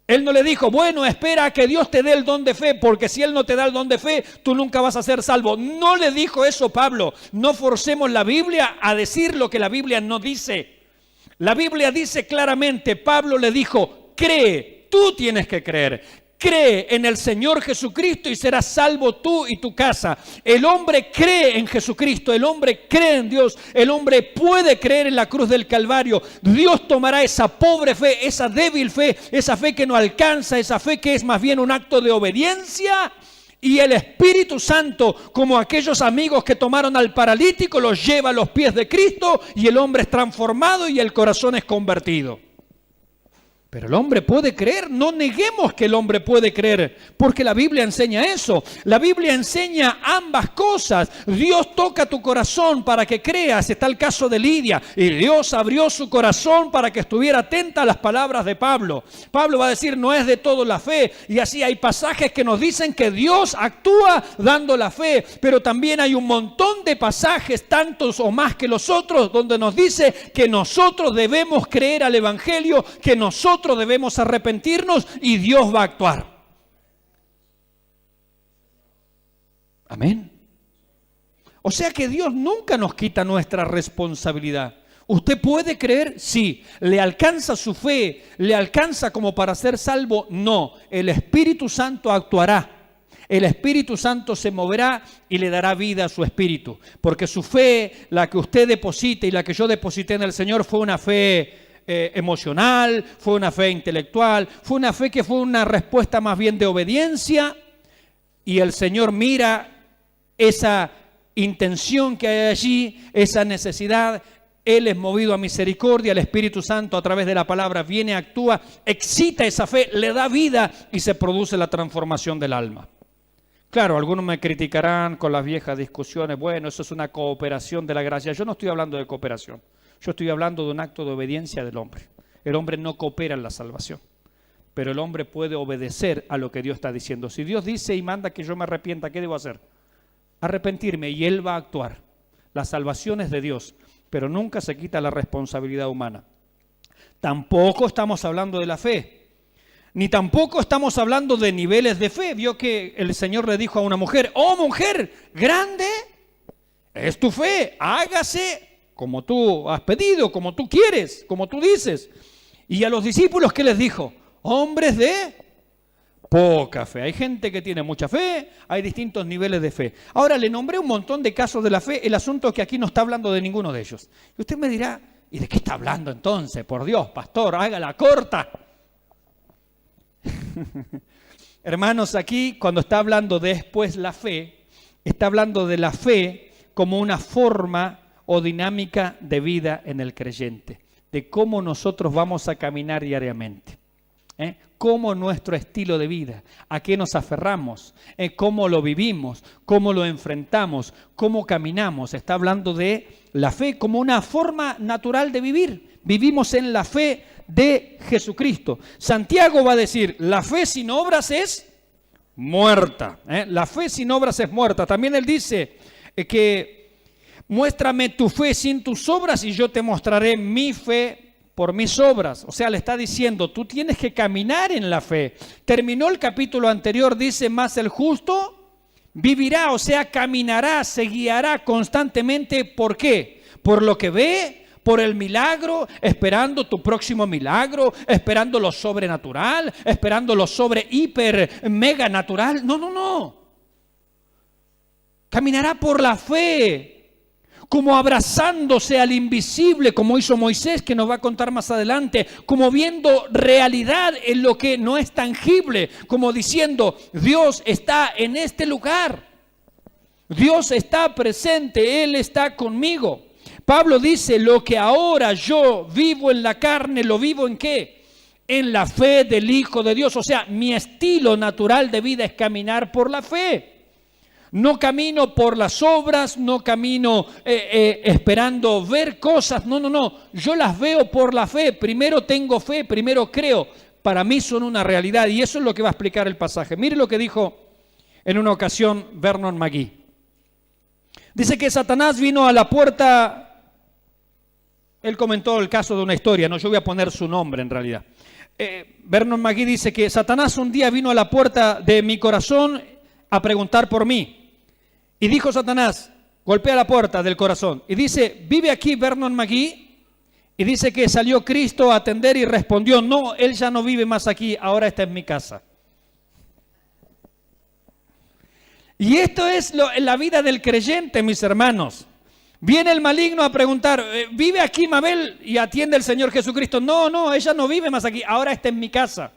Él no le dijo, bueno, espera a que Dios te dé el don de fe, porque si Él no te da el don de fe, tú nunca vas a ser salvo. No le dijo eso Pablo. No forcemos la Biblia a decir lo que la Biblia no dice. La Biblia dice claramente, Pablo le dijo, cree, tú tienes que creer. Cree en el Señor Jesucristo y serás salvo tú y tu casa. El hombre cree en Jesucristo, el hombre cree en Dios, el hombre puede creer en la cruz del Calvario. Dios tomará esa pobre fe, esa débil fe, esa fe que no alcanza, esa fe que es más bien un acto de obediencia. Y el Espíritu Santo, como aquellos amigos que tomaron al paralítico, los lleva a los pies de Cristo y el hombre es transformado y el corazón es convertido. Pero el hombre puede creer, no neguemos que el hombre puede creer, porque la Biblia enseña eso. La Biblia enseña ambas cosas. Dios toca tu corazón para que creas. Está el caso de Lidia, y Dios abrió su corazón para que estuviera atenta a las palabras de Pablo. Pablo va a decir, no es de todo la fe, y así hay pasajes que nos dicen que Dios actúa dando la fe, pero también hay un montón de pasajes, tantos o más que los otros, donde nos dice que nosotros debemos creer al Evangelio, que nosotros debemos arrepentirnos y Dios va a actuar. Amén. O sea que Dios nunca nos quita nuestra responsabilidad. ¿Usted puede creer? Sí. ¿Le alcanza su fe? ¿Le alcanza como para ser salvo? No. El Espíritu Santo actuará. El Espíritu Santo se moverá y le dará vida a su espíritu. Porque su fe, la que usted deposite y la que yo deposité en el Señor, fue una fe emocional, fue una fe intelectual, fue una fe que fue una respuesta más bien de obediencia, y el Señor mira esa intención que hay allí, esa necesidad. Él es movido a misericordia, el Espíritu Santo a través de la palabra viene, actúa, excita esa fe, le da vida y se produce la transformación del alma. Claro, algunos me criticarán con las viejas discusiones, bueno, eso es una cooperación de la gracia. Yo no estoy hablando de cooperación, yo estoy hablando de un acto de obediencia del hombre. El hombre no coopera en la salvación, pero el hombre puede obedecer a lo que Dios está diciendo. Si Dios dice y manda que yo me arrepienta, ¿qué debo hacer? Arrepentirme, y Él va a actuar. La salvación es de Dios, pero nunca se quita la responsabilidad humana. Tampoco estamos hablando de la fe, ni tampoco estamos hablando de niveles de fe. Vio que el Señor le dijo a una mujer, oh mujer, grande es tu fe, hágase como tú has pedido, como tú quieres, como tú dices. Y a los discípulos, ¿qué les dijo? Hombres de poca fe. Hay gente que tiene mucha fe, hay distintos niveles de fe. Ahora le nombré un montón de casos de la fe, el asunto es que aquí no está hablando de ninguno de ellos. Y usted me dirá, ¿y de qué está hablando entonces? Por Dios, pastor, hágala corta. Hermanos, aquí cuando está hablando de después la fe, está hablando de la fe como una forma o dinámica de vida en el creyente, de cómo nosotros vamos a caminar diariamente. Cómo nuestro estilo de vida, a qué nos aferramos, cómo lo vivimos, cómo lo enfrentamos, cómo caminamos. Está hablando de la fe como una forma natural de vivir. Vivimos en la fe de Jesucristo. Santiago va a decir, la fe sin obras es muerta. La fe sin obras es muerta. También él dice que muéstrame tu fe sin tus obras y yo te mostraré mi fe por mis obras. O sea, le está diciendo, tú tienes que caminar en la fe. Terminó el capítulo anterior, dice, más el justo vivirá, o sea, caminará, se guiará constantemente. ¿Por qué? Por lo que ve, por el milagro, esperando tu próximo milagro, esperando lo sobrenatural, esperando lo hiper, mega natural. No. Caminará por la fe, como abrazándose al invisible, como hizo Moisés, que nos va a contar más adelante, como viendo realidad en lo que no es tangible, como diciendo, Dios está en este lugar, Dios está presente, Él está conmigo. Pablo dice, lo que ahora yo vivo en la carne, ¿lo vivo en qué? En la fe del Hijo de Dios. O sea, mi estilo natural de vida es caminar por la fe. No camino por las obras, no camino esperando ver cosas, no, yo las veo por la fe, primero tengo fe, primero creo, para mí son una realidad y eso es lo que va a explicar el pasaje. Mire lo que dijo en una ocasión Vernon McGee. Dice que Satanás vino a la puerta, él comentó el caso de una historia, no, yo voy a poner su nombre en realidad. Vernon McGee dice que Satanás un día vino a la puerta de mi corazón a preguntar por mí. Y dijo Satanás, golpea la puerta del corazón, y dice, ¿vive aquí Vernon McGee? Y dice que salió Cristo a atender y respondió, no, él ya no vive más aquí, ahora está en mi casa. Y esto es la vida del creyente, mis hermanos. Viene el maligno a preguntar, ¿vive aquí Mabel? Y atiende el Señor Jesucristo, no, ella no vive más aquí, ahora está en mi casa.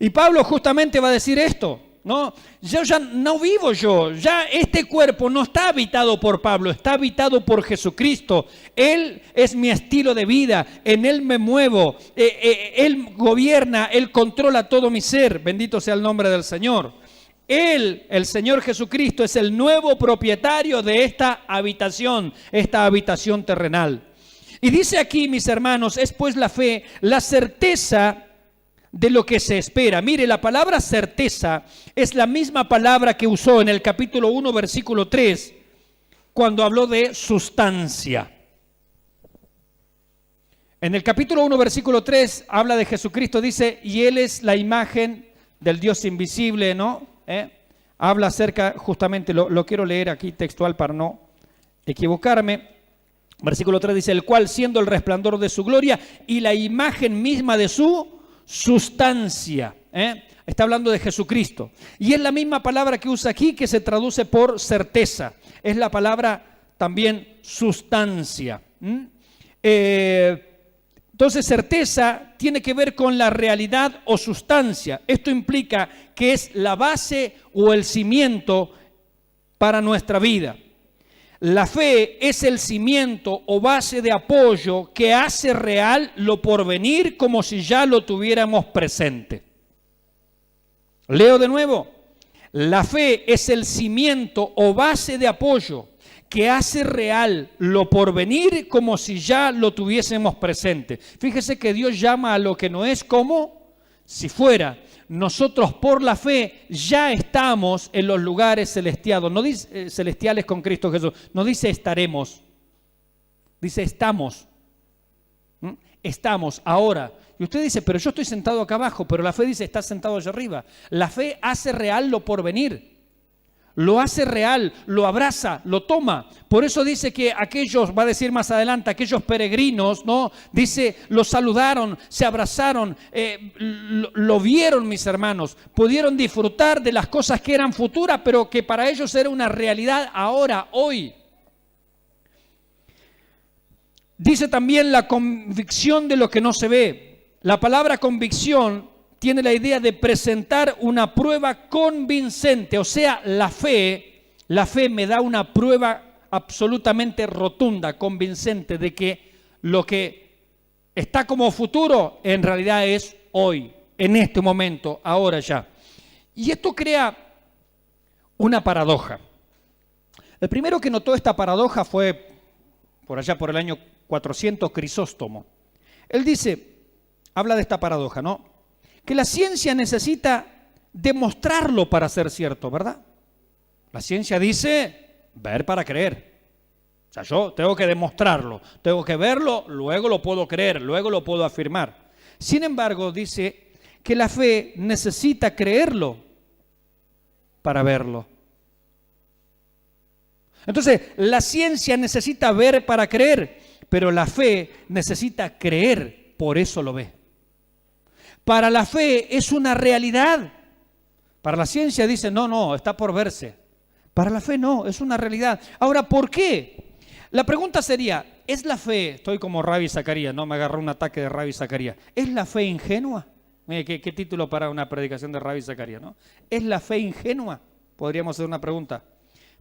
Y Pablo justamente va a decir esto. No, yo ya no vivo ya este cuerpo no está habitado por Pablo, está habitado por Jesucristo. Él es mi estilo de vida, en Él me muevo, Él gobierna, Él controla todo mi ser, bendito sea el nombre del Señor. Él, el Señor Jesucristo, es el nuevo propietario de esta habitación terrenal. Y dice aquí, mis hermanos, es pues la fe, la certeza de lo que se espera. Mire, la palabra certeza es la misma palabra que usó en el capítulo 1, versículo 3, cuando habló de sustancia. En el capítulo 1, versículo 3, habla de Jesucristo, dice, y Él es la imagen del Dios invisible, ¿no? Habla acerca, justamente, lo quiero leer aquí textual para no equivocarme. Versículo 3 dice, el cual siendo el resplandor de su gloria y la imagen misma de su sustancia, está hablando de Jesucristo. Y es la misma palabra que usa aquí, que se traduce por certeza. Es la palabra también sustancia. Entonces Entonces, certeza tiene que ver con la realidad o sustancia. Esto implica que es la base o el cimiento para nuestra vida. La fe es el cimiento o base de apoyo que hace real lo porvenir como si ya lo tuviéramos presente. Leo de nuevo. La fe es el cimiento o base de apoyo que hace real lo porvenir como si ya lo tuviésemos presente. Fíjese que Dios llama a lo que no es como si fuera. Nosotros por la fe ya estamos en los lugares celestiales. No dice celestiales con Cristo Jesús. No dice estaremos. Dice estamos. Estamos ahora. Y usted dice, pero yo estoy sentado acá abajo. Pero la fe dice, está sentado allá arriba. La fe hace real lo porvenir. Lo hace real, lo abraza, lo toma. Por eso dice que aquellos, va a decir más adelante, aquellos peregrinos, ¿no? Dice, los saludaron, se abrazaron, lo vieron, mis hermanos. Pudieron disfrutar de las cosas que eran futuras, pero que para ellos era una realidad ahora, hoy. Dice también la convicción de lo que no se ve. La palabra convicción tiene la idea de presentar una prueba convincente, o sea, la fe me da una prueba absolutamente rotunda, convincente, de que lo que está como futuro en realidad es hoy, en este momento, ahora ya. Y esto crea una paradoja. El primero que notó esta paradoja fue por allá por el año 400 Crisóstomo. Él dice, habla de esta paradoja, ¿no? Que la ciencia necesita demostrarlo para ser cierto, ¿verdad? La ciencia dice ver para creer. O sea, yo tengo que demostrarlo, tengo que verlo, luego lo puedo creer, luego lo puedo afirmar. Sin embargo, dice que la fe necesita creerlo para verlo. Entonces, la ciencia necesita ver para creer, pero la fe necesita creer, por eso lo ve. Para la fe es una realidad. Para la ciencia dice, no, está por verse. Para la fe no, es una realidad. Ahora, ¿por qué? La pregunta sería, ¿es la fe, estoy como Ravi Zacarías, no me agarró un ataque de Ravi Zacarías, ¿es la fe ingenua? Qué título para una predicación de Ravi Zacarías, ¿no? ¿Es la fe ingenua? Podríamos hacer una pregunta.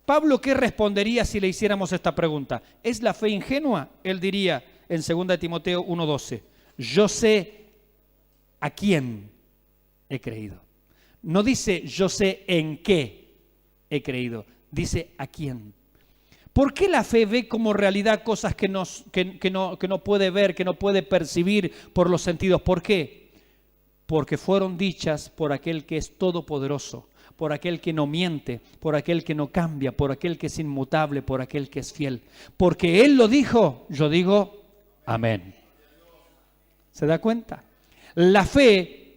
Pablo, ¿qué respondería si le hiciéramos esta pregunta? ¿Es la fe ingenua? Él diría en 2 Timoteo 1:12, yo sé ¿a quién he creído? No dice yo sé en qué he creído, dice a quién. ¿Por qué la fe ve como realidad cosas que no puede ver, que no puede percibir por los sentidos? ¿Por qué? Porque fueron dichas por aquel que es todopoderoso, por aquel que no miente, por aquel que no cambia, por aquel que es inmutable, por aquel que es fiel. Porque Él lo dijo, yo digo amén. ¿Se da cuenta? La fe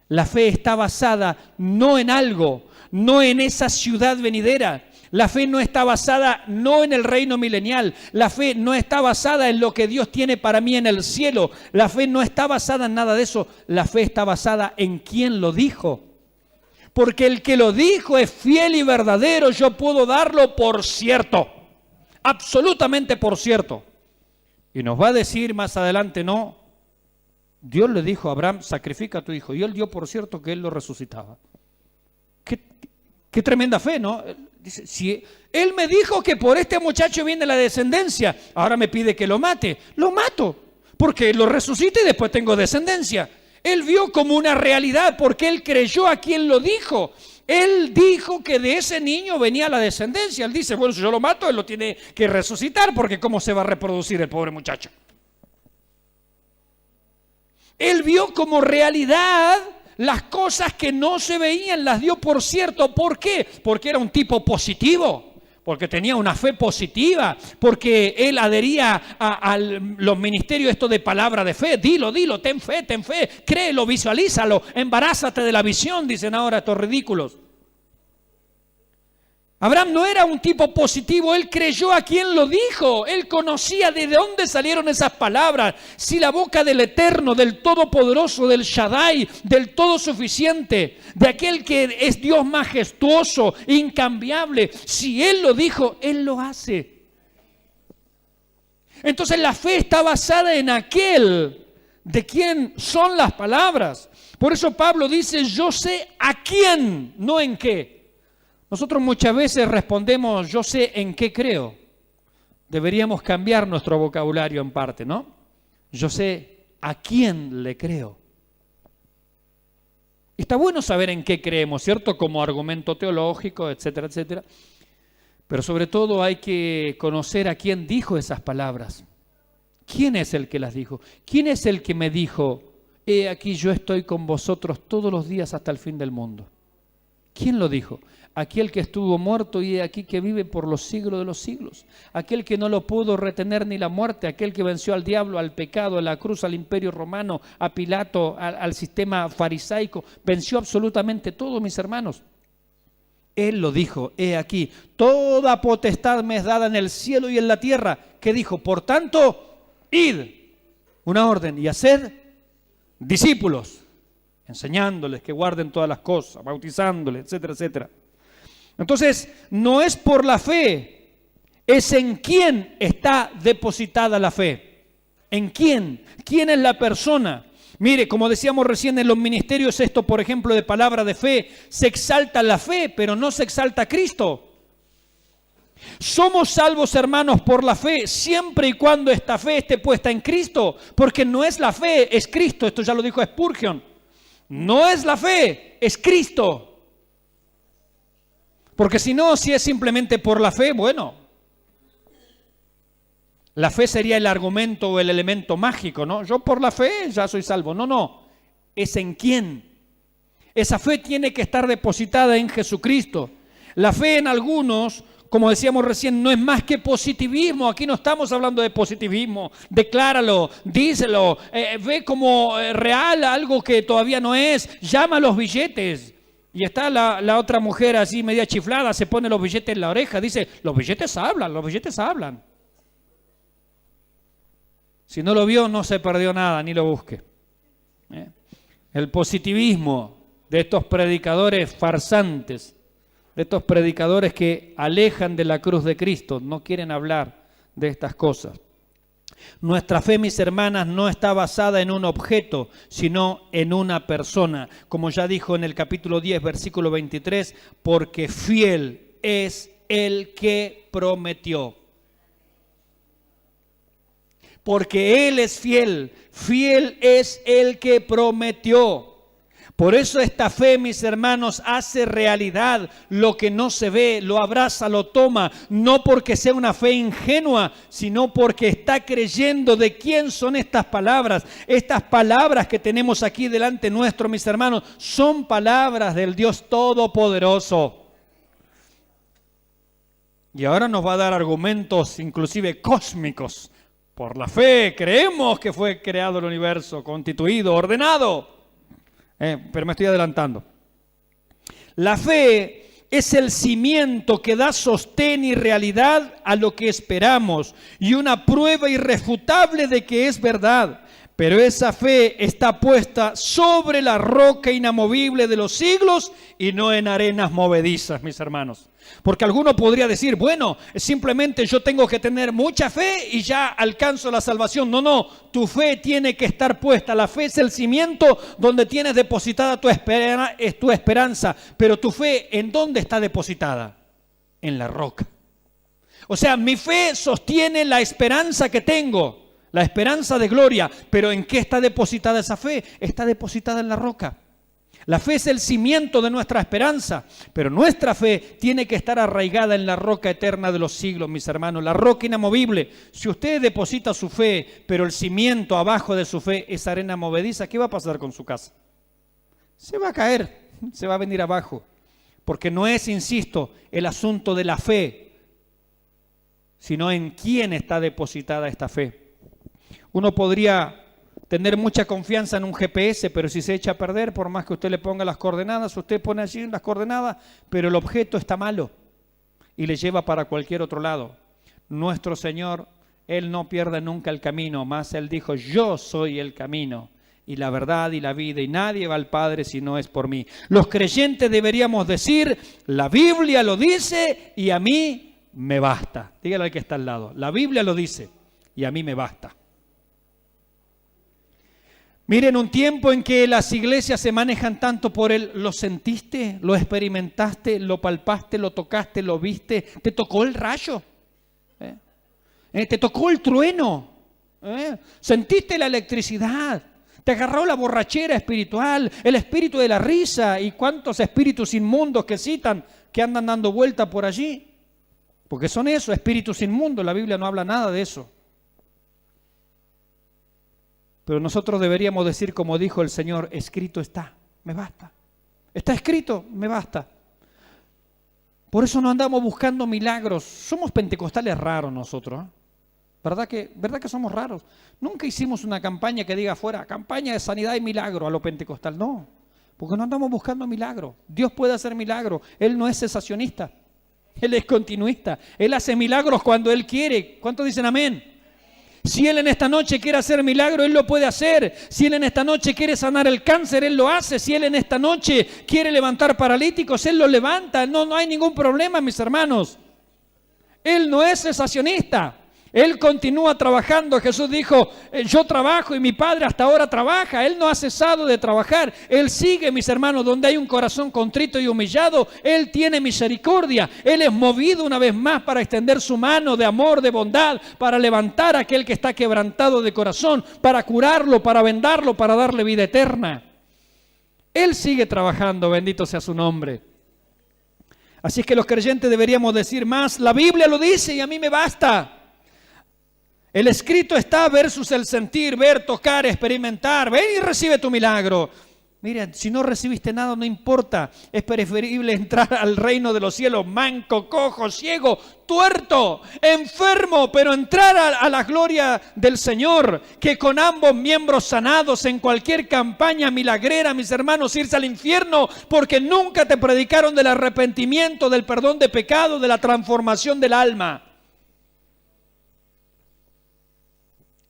está basada no en algo, no en esa ciudad venidera. La fe no está basada no en el reino milenial. La fe no está basada en lo que Dios tiene para mí en el cielo. La fe no está basada en nada de eso. La fe está basada en quién lo dijo. Porque el que lo dijo es fiel y verdadero. Yo puedo darlo por cierto. Absolutamente por cierto. Y nos va a decir más adelante, no. Dios le dijo a Abraham, sacrifica a tu hijo. Y él dio por cierto que él lo resucitaba. Qué tremenda fe, ¿no? Dice, si él me dijo que por este muchacho viene la descendencia, ahora me pide que lo mate. Lo mato, porque lo resucite y después tengo descendencia. Él vio como una realidad porque él creyó a quien lo dijo. Él dijo que de ese niño venía la descendencia. Él dice, bueno, si yo lo mato, él lo tiene que resucitar, porque ¿cómo se va a reproducir el pobre muchacho? Él vio como realidad las cosas que no se veían, las dio por cierto. ¿Por qué? Porque era un tipo positivo, porque tenía una fe positiva, porque él adhería a los ministerios esto de palabra de fe. Dilo, ten fe, créelo, visualízalo, embarázate de la visión, dicen ahora estos ridículos. Abraham no era un tipo positivo, él creyó a quien lo dijo, él conocía de dónde salieron esas palabras. Si la boca del Eterno, del Todopoderoso, del Shaddai, del Todo Suficiente, de aquel que es Dios majestuoso, incambiable, si Él lo dijo, Él lo hace. Entonces la fe está basada en aquel ¿De quién son las palabras? Por eso Pablo dice, yo sé a quién, no en qué. Nosotros muchas veces respondemos, yo sé en qué creo. Deberíamos cambiar nuestro vocabulario en parte, ¿no? Yo sé a quién le creo. Está bueno saber en qué creemos, ¿cierto? Como argumento teológico, etcétera, etcétera. Pero sobre todo hay que conocer a quién dijo esas palabras. ¿Quién es el que las dijo? ¿Quién es el que me dijo, he aquí yo estoy con vosotros todos los días hasta el fin del mundo? ¿Quién lo dijo? Aquel que estuvo muerto y he aquí que vive por los siglos de los siglos. Aquel que no lo pudo retener ni la muerte, aquel que venció al diablo, al pecado, a la cruz, al imperio romano, a Pilato, al sistema farisaico. Venció absolutamente todo, mis hermanos. Él lo dijo, he aquí, toda potestad me es dada en el cielo y en la tierra. ¿Qué dijo? Por tanto, id, una orden, y haced discípulos, enseñándoles que guarden todas las cosas, bautizándoles, etcétera, etcétera. Entonces, no es por la fe, es en quién está depositada la fe. ¿En quién? ¿Quién es la persona? Mire, como decíamos recién en los ministerios, esto por ejemplo de palabra de fe, se exalta la fe, pero no se exalta a Cristo. Somos salvos, hermanos, por la fe, siempre y cuando esta fe esté puesta en Cristo, porque no es la fe, es Cristo. Esto ya lo dijo Spurgeon. No es la fe, es Cristo. Porque si no, si es simplemente por la fe, bueno, la fe sería el argumento o el elemento mágico, ¿no? Yo por la fe ya soy salvo. No, no, es en quién. Esa fe tiene que estar depositada en Jesucristo. La fe en algunos, como decíamos recién, no es más que positivismo. Aquí no estamos hablando de positivismo. Decláralo, díselo, ve como real algo que todavía no es. Llama a los billetes. Y está la otra mujer así media chiflada, se pone los billetes en la oreja. Dice, los billetes hablan, los billetes hablan. Si no lo vio, no se perdió nada, ni lo busque. El positivismo de estos predicadores farsantes, de estos predicadores que alejan de la cruz de Cristo, no quieren hablar de estas cosas. Nuestra fe, mis hermanas, no está basada en un objeto, sino en una persona. Como ya dijo en el capítulo 10, versículo 23, porque fiel es el que prometió. Porque Él es fiel, fiel es el que prometió. Por eso esta fe, mis hermanos, hace realidad lo que no se ve, lo abraza, lo toma, no porque sea una fe ingenua, sino porque está creyendo de quién son estas palabras. Estas palabras que tenemos aquí delante nuestro, mis hermanos, son palabras del Dios Todopoderoso. Y ahora nos va a dar argumentos inclusive cósmicos. Por la fe creemos que fue creado el universo, constituido, ordenado. Pero me estoy adelantando. La fe es el cimiento que da sostén y realidad a lo que esperamos y una prueba irrefutable de que es verdad. Pero esa fe está puesta sobre la roca inamovible de los siglos y no en arenas movedizas, mis hermanos. Porque alguno podría decir, bueno, simplemente yo tengo que tener mucha fe y ya alcanzo la salvación. No, no, tu fe tiene que estar puesta. La fe es el cimiento donde tienes depositada tu esperanza. Pero tu fe, ¿en dónde está depositada? En la roca. O sea, mi fe sostiene la esperanza que tengo. La esperanza de gloria, pero ¿en qué está depositada esa fe? Está depositada en la roca. La fe es el cimiento de nuestra esperanza, pero nuestra fe tiene que estar arraigada en la roca eterna de los siglos, mis hermanos, la roca inamovible. Si usted deposita su fe, pero el cimiento abajo de su fe es arena movediza, ¿qué va a pasar con su casa? Se va a caer, se va a venir abajo, porque no es, insisto, el asunto de la fe, sino en quién está depositada esta fe. Uno podría tener mucha confianza en un GPS, pero si se echa a perder, por más que usted le ponga las coordenadas, usted pone allí las coordenadas, pero el objeto está malo y le lleva para cualquier otro lado. Nuestro Señor, Él no pierde nunca el camino, más Él dijo, yo soy el camino y la verdad y la vida, y nadie va al Padre si no es por mí. Los creyentes deberíamos decir, la Biblia lo dice y a mí me basta. Dígale al que está al lado, la Biblia lo dice y a mí me basta. Miren, un tiempo en que las iglesias se manejan tanto por lo sentiste, lo experimentaste, lo palpaste, lo tocaste, lo viste, te tocó el rayo, te tocó el trueno, sentiste la electricidad, te agarró la borrachera espiritual, el espíritu de la risa y cuántos espíritus inmundos que citan que andan dando vuelta por allí, porque son esos espíritus inmundos, la Biblia no habla nada de eso. Pero nosotros deberíamos decir como dijo el Señor, escrito está, me basta. Está escrito, me basta. Por eso no andamos buscando milagros. Somos pentecostales raros nosotros, ¿eh? ¿Verdad que somos raros? Nunca hicimos una campaña que diga afuera, campaña de sanidad y milagro a lo pentecostal. No, porque no andamos buscando milagros. Dios puede hacer milagros. Él no es cesacionista, Él es continuista. Él hace milagros cuando Él quiere. ¿Cuántos dicen amén? Si Él en esta noche quiere hacer milagro, Él lo puede hacer. Si Él en esta noche quiere sanar el cáncer, Él lo hace. Si Él en esta noche quiere levantar paralíticos, Él los levanta. No hay ningún problema, mis hermanos. Él no es cesacionista. Él continúa trabajando. Jesús dijo, yo trabajo y mi Padre hasta ahora trabaja. Él no ha cesado de trabajar. Él sigue, mis hermanos, donde hay un corazón contrito y humillado, Él tiene misericordia. Él es movido una vez más para extender su mano de amor, de bondad, para levantar a aquel que está quebrantado de corazón, para curarlo, para vendarlo, para darle vida eterna. Él sigue trabajando, bendito sea su nombre. Así es que los creyentes deberíamos decir más, la Biblia lo dice y a mí me basta. El escrito está versus el sentir, ver, tocar, experimentar. Ven y recibe tu milagro. Miren, si no recibiste nada, no importa. Es preferible entrar al reino de los cielos manco, cojo, ciego, tuerto, enfermo, pero entrar a la gloria del Señor, que con ambos miembros sanados en cualquier campaña milagrera, mis hermanos, irse al infierno, porque nunca te predicaron del arrepentimiento, del perdón de pecado, de la transformación del alma.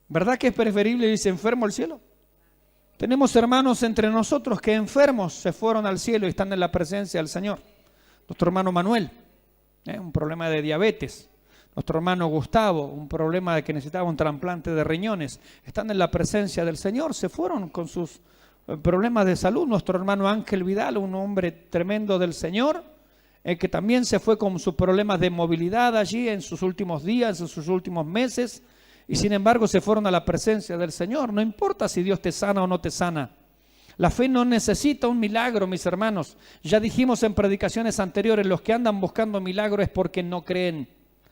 ¿Verdad que es preferible irse enfermo al cielo? Tenemos hermanos entre nosotros que enfermos se fueron al cielo y están en la presencia del Señor. Nuestro hermano Manuel, un problema de diabetes. Nuestro hermano Gustavo, un problema de que necesitaba un trasplante de riñones. Están en la presencia del Señor, se fueron con sus problemas de salud. Nuestro hermano Ángel Vidal, un hombre tremendo del Señor, que también se fue con sus problemas de movilidad allí en sus últimos días, en sus últimos meses. Y sin embargo se fueron a la presencia del Señor. No importa si Dios te sana o no te sana. La fe no necesita un milagro, mis hermanos. Ya dijimos en predicaciones anteriores, los que andan buscando milagro es porque no creen.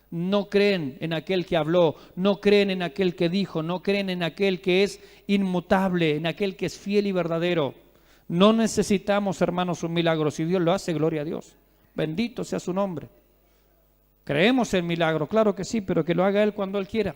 No creen en aquel que habló, no creen en aquel que dijo, no creen en aquel que es inmutable, en aquel que es fiel y verdadero. No necesitamos, hermanos, un milagro. Si Dios lo hace, gloria a Dios. Bendito sea su nombre. Creemos en milagro, claro que sí, pero que lo haga Él cuando Él quiera.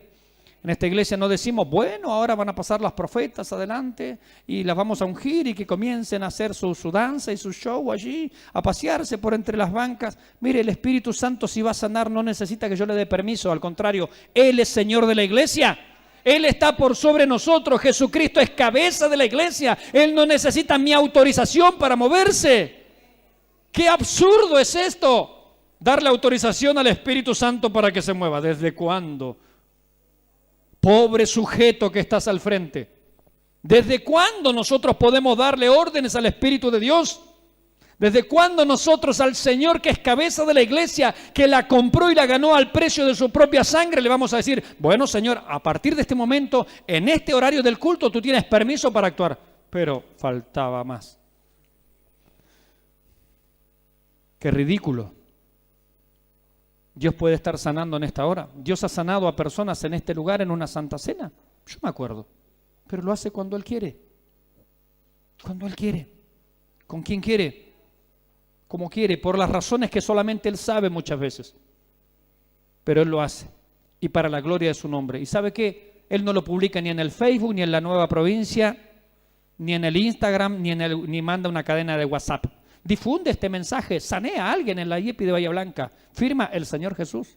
En esta iglesia no decimos, bueno, ahora van a pasar las profetas adelante y las vamos a ungir y que comiencen a hacer su danza y su show allí, a pasearse por entre las bancas. Mire, el Espíritu Santo si va a sanar no necesita que yo le dé permiso, al contrario, Él es Señor de la iglesia. Él está por sobre nosotros, Jesucristo es cabeza de la iglesia. Él no necesita mi autorización para moverse. ¡Qué absurdo es esto! Darle autorización al Espíritu Santo para que se mueva. ¿Desde cuándo? Pobre sujeto que estás al frente. ¿Desde cuándo nosotros podemos darle órdenes al Espíritu de Dios? ¿Desde cuándo nosotros al Señor que es cabeza de la iglesia, que la compró y la ganó al precio de su propia sangre, le vamos a decir, bueno Señor, a partir de este momento, en este horario del culto, tú tienes permiso para actuar? Pero faltaba más. Qué ridículo. Dios puede estar sanando en esta hora. Dios ha sanado a personas en este lugar en una santa cena. Yo me acuerdo. Pero lo hace cuando Él quiere. Cuando Él quiere. ¿Con quién quiere? Como quiere, por las razones que solamente Él sabe muchas veces. Pero Él lo hace. Y para la gloria de su nombre. ¿Y sabe qué? Él no lo publica ni en el Facebook, ni en la Nueva Provincia, ni en el Instagram, ni manda una cadena de WhatsApp. Difunde este mensaje, sanea a alguien en la IEPI de Bahía Blanca, firma el Señor Jesús.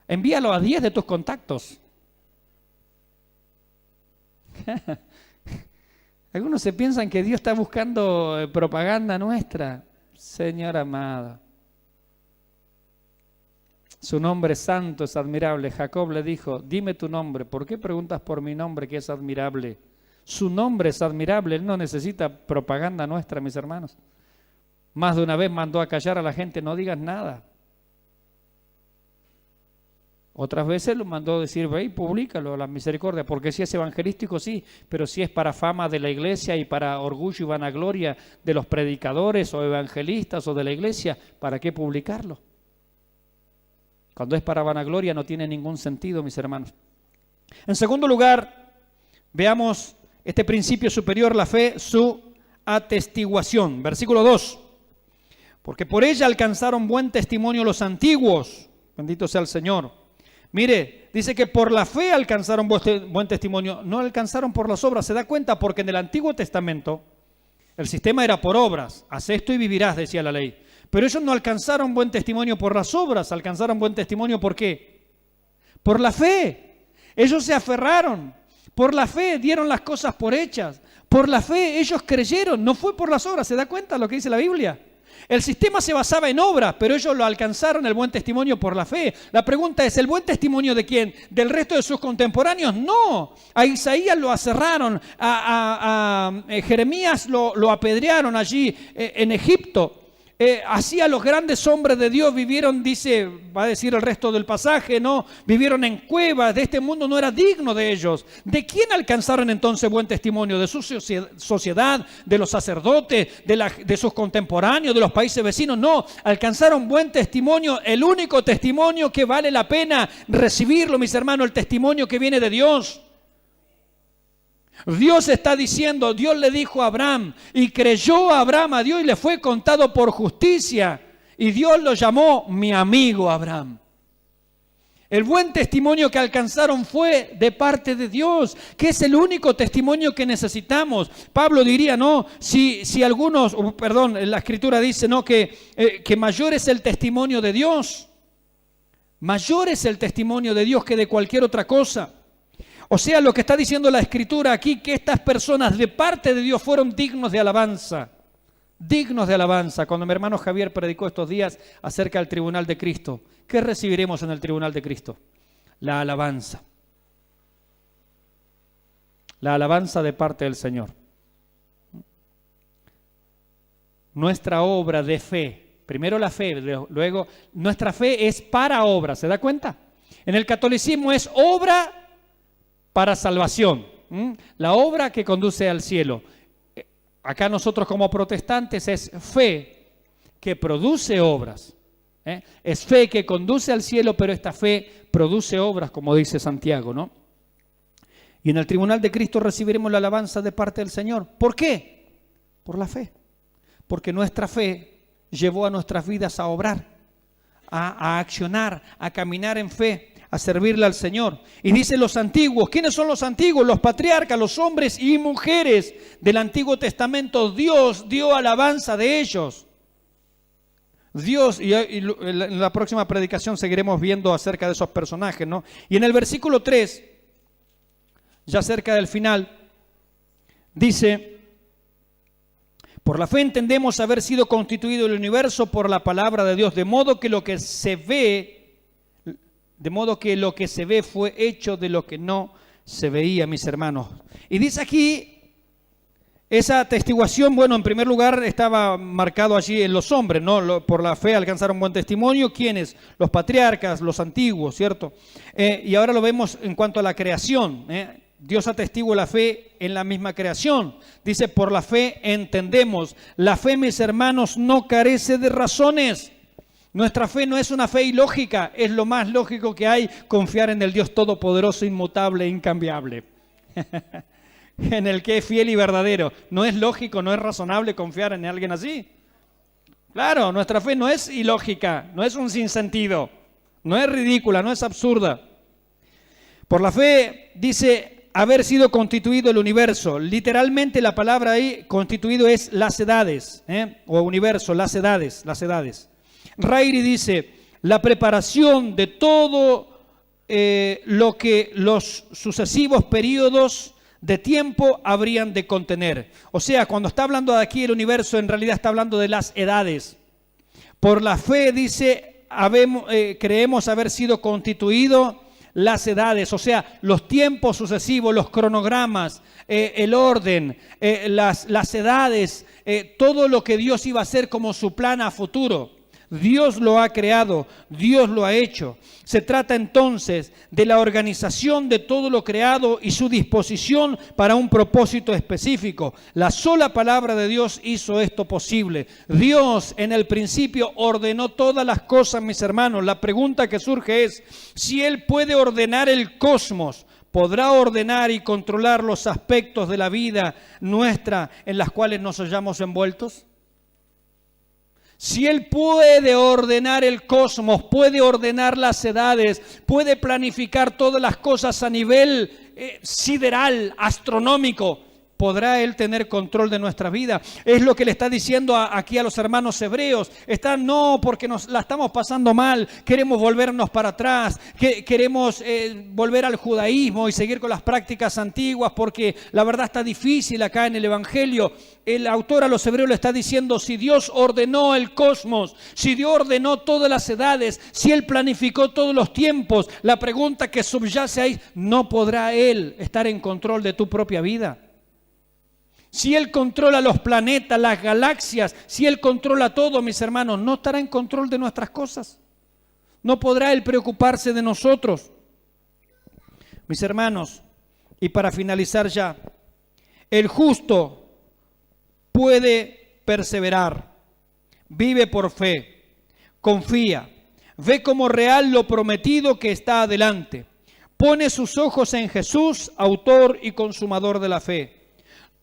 Envíalo a 10 de tus contactos. Algunos se piensan que Dios está buscando propaganda nuestra. Señor amado, su nombre santo es admirable. Jacob le dijo, dime tu nombre. ¿Por qué preguntas por mi nombre que es admirable? Su nombre es admirable, Él no necesita propaganda nuestra, mis hermanos. Más de una vez mandó a callar a la gente, no digas nada. Otras veces lo mandó a decir, ve y públicalo, la misericordia, porque si es evangelístico, sí, pero si es para fama de la iglesia y para orgullo y vanagloria de los predicadores o evangelistas o de la iglesia, ¿para qué publicarlo? Cuando es para vanagloria no tiene ningún sentido, mis hermanos. En segundo lugar, veamos este principio superior, la fe, su atestiguación. Versículo 2. Porque por ella alcanzaron buen testimonio los antiguos. Bendito sea el Señor. Mire, dice que por la fe alcanzaron buen testimonio, no alcanzaron por las obras. ¿Se da cuenta? Porque en el Antiguo Testamento el sistema era por obras. Haz esto y vivirás, decía la ley. Pero ellos no alcanzaron buen testimonio por las obras, alcanzaron buen testimonio ¿por qué? Por la fe. Ellos se aferraron. Por la fe dieron las cosas por hechas. Por la fe ellos creyeron, no fue por las obras. ¿Se da cuenta lo que dice la Biblia? El sistema se basaba en obras, pero ellos lo alcanzaron el buen testimonio por la fe. La pregunta es, ¿el buen testimonio de quién? ¿Del resto de sus contemporáneos? No. A Isaías lo aserraron, a Jeremías lo apedrearon allí en Egipto. Así a los grandes hombres de Dios vivieron, dice, va a decir el resto del pasaje, ¿no? Vivieron en cuevas, de este mundo no era digno de ellos. ¿De quién alcanzaron entonces buen testimonio? ¿De su sociedad, de los sacerdotes, de sus contemporáneos, de los países vecinos? No, alcanzaron buen testimonio, el único testimonio que vale la pena recibirlo, mis hermanos, el testimonio que viene de Dios. Dios está diciendo, Dios le dijo a Abraham, y creyó Abraham a Dios y le fue contado por justicia, y Dios lo llamó mi amigo Abraham. El buen testimonio que alcanzaron fue de parte de Dios, que es el único testimonio que necesitamos. Pablo diría, no, si algunos, perdón, la Escritura dice, no, que mayor es el testimonio de Dios. Mayor es el testimonio de Dios que de cualquier otra cosa. O sea, lo que está diciendo la Escritura aquí, que estas personas de parte de Dios fueron dignos de alabanza. Dignos de alabanza. Cuando mi hermano Javier predicó estos días acerca del tribunal de Cristo, ¿qué recibiremos en el tribunal de Cristo? La alabanza. La alabanza de parte del Señor. Nuestra obra de fe. Primero la fe, luego nuestra fe es para obra. ¿Se da cuenta? En el catolicismo es obra para salvación, la obra que conduce al cielo. Acá nosotros como protestantes es fe que produce obras. Es fe que conduce al cielo, pero esta fe produce obras, como dice Santiago, ¿no? Y en el tribunal de Cristo recibiremos la alabanza de parte del Señor. ¿Por qué? Por la fe. Porque nuestra fe llevó a nuestras vidas a obrar, a accionar, a caminar en fe, a servirle al Señor. Y dicen los antiguos, ¿quiénes son los antiguos? Los patriarcas, los hombres y mujeres del Antiguo Testamento. Dios dio alabanza de ellos. Dios, y en la próxima predicación seguiremos viendo acerca de esos personajes, ¿no? Y en el versículo 3, ya cerca del final, dice, por la fe entendemos haber sido constituido el universo por la palabra de Dios, de modo que lo que se ve fue hecho de lo que no se veía, mis hermanos. Y dice aquí, esa atestiguación, bueno, en primer lugar estaba marcado allí en los hombres, ¿no? Por la fe alcanzaron buen testimonio. ¿Quiénes? Los patriarcas, los antiguos, ¿cierto? Y ahora lo vemos en cuanto a la creación. Dios atestigua la fe en la misma creación. Dice, por la fe entendemos. La fe, mis hermanos, no carece de razones. Nuestra fe no es una fe ilógica, es lo más lógico que hay, confiar en el Dios todopoderoso, inmutable e incambiable. En el que es fiel y verdadero. No es lógico, no es razonable confiar en alguien así. Claro, nuestra fe no es ilógica, no es un sinsentido, no es ridícula, no es absurda. Por la fe dice haber sido constituido el universo. Literalmente la palabra ahí, constituido, es las edades, o universo, las edades. Rairi dice, la preparación de todo lo que los sucesivos periodos de tiempo habrían de contener. O sea, cuando está hablando de aquí el universo, en realidad está hablando de las edades. Por la fe, dice, creemos haber sido constituido las edades, o sea, los tiempos sucesivos, los cronogramas, el orden, las edades, todo lo que Dios iba a hacer como su plan a futuro. Dios lo ha creado, Dios lo ha hecho. Se trata entonces de la organización de todo lo creado y su disposición para un propósito específico. La sola palabra de Dios hizo esto posible. Dios en el principio ordenó todas las cosas, mis hermanos. La pregunta que surge es, si Él puede ordenar el cosmos, ¿podrá ordenar y controlar los aspectos de la vida nuestra en las cuales nos hallamos envueltos? Si Él puede ordenar el cosmos, puede ordenar las edades, puede planificar todas las cosas a nivel sideral, astronómico, ¿podrá Él tener control de nuestra vida? Es lo que le está diciendo aquí a los hermanos hebreos. No, porque nos la estamos pasando mal, queremos volvernos para atrás, queremos volver al judaísmo y seguir con las prácticas antiguas porque la verdad está difícil acá en el Evangelio. El autor a los hebreos le está diciendo, si Dios ordenó el cosmos, si Dios ordenó todas las edades, si Él planificó todos los tiempos, la pregunta que subyace ahí, ¿no podrá Él estar en control de tu propia vida? Si Él controla los planetas, las galaxias, si Él controla todo, mis hermanos, ¿no estará en control de nuestras cosas? ¿No podrá Él preocuparse de nosotros? Mis hermanos, y para finalizar ya, el justo puede perseverar, vive por fe, confía, ve como real lo prometido que está adelante, pone sus ojos en Jesús, autor y consumador de la fe.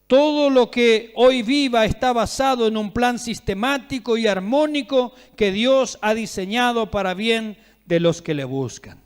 Todo lo que hoy viva está basado en un plan sistemático y armónico que Dios ha diseñado para bien de los que le buscan.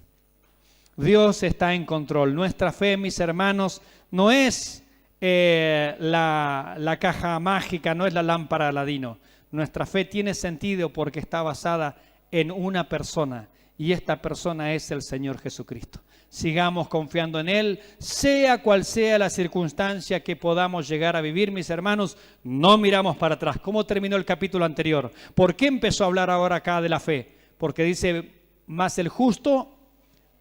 Dios está en control. Nuestra fe, mis hermanos, no es la caja mágica, no es la lámpara de Aladino. Nuestra fe tiene sentido porque está basada en una persona y esta persona es el Señor Jesucristo. Sigamos confiando en Él, sea cual sea la circunstancia que podamos llegar a vivir, mis hermanos, no miramos para atrás. ¿Cómo terminó el capítulo anterior? ¿Por qué empezó a hablar ahora acá de la fe? Porque dice, más el justo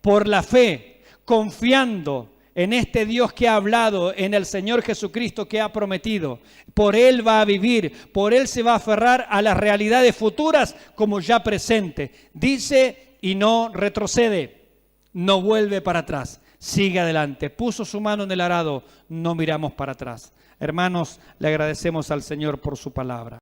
por la fe, confiando en este Dios que ha hablado, en el Señor Jesucristo que ha prometido. Por Él va a vivir, por Él se va a aferrar a las realidades futuras como ya presente. Dice y no retrocede. No vuelve para atrás, sigue adelante. Puso su mano en el arado, no miramos para atrás. Hermanos, le agradecemos al Señor por su palabra.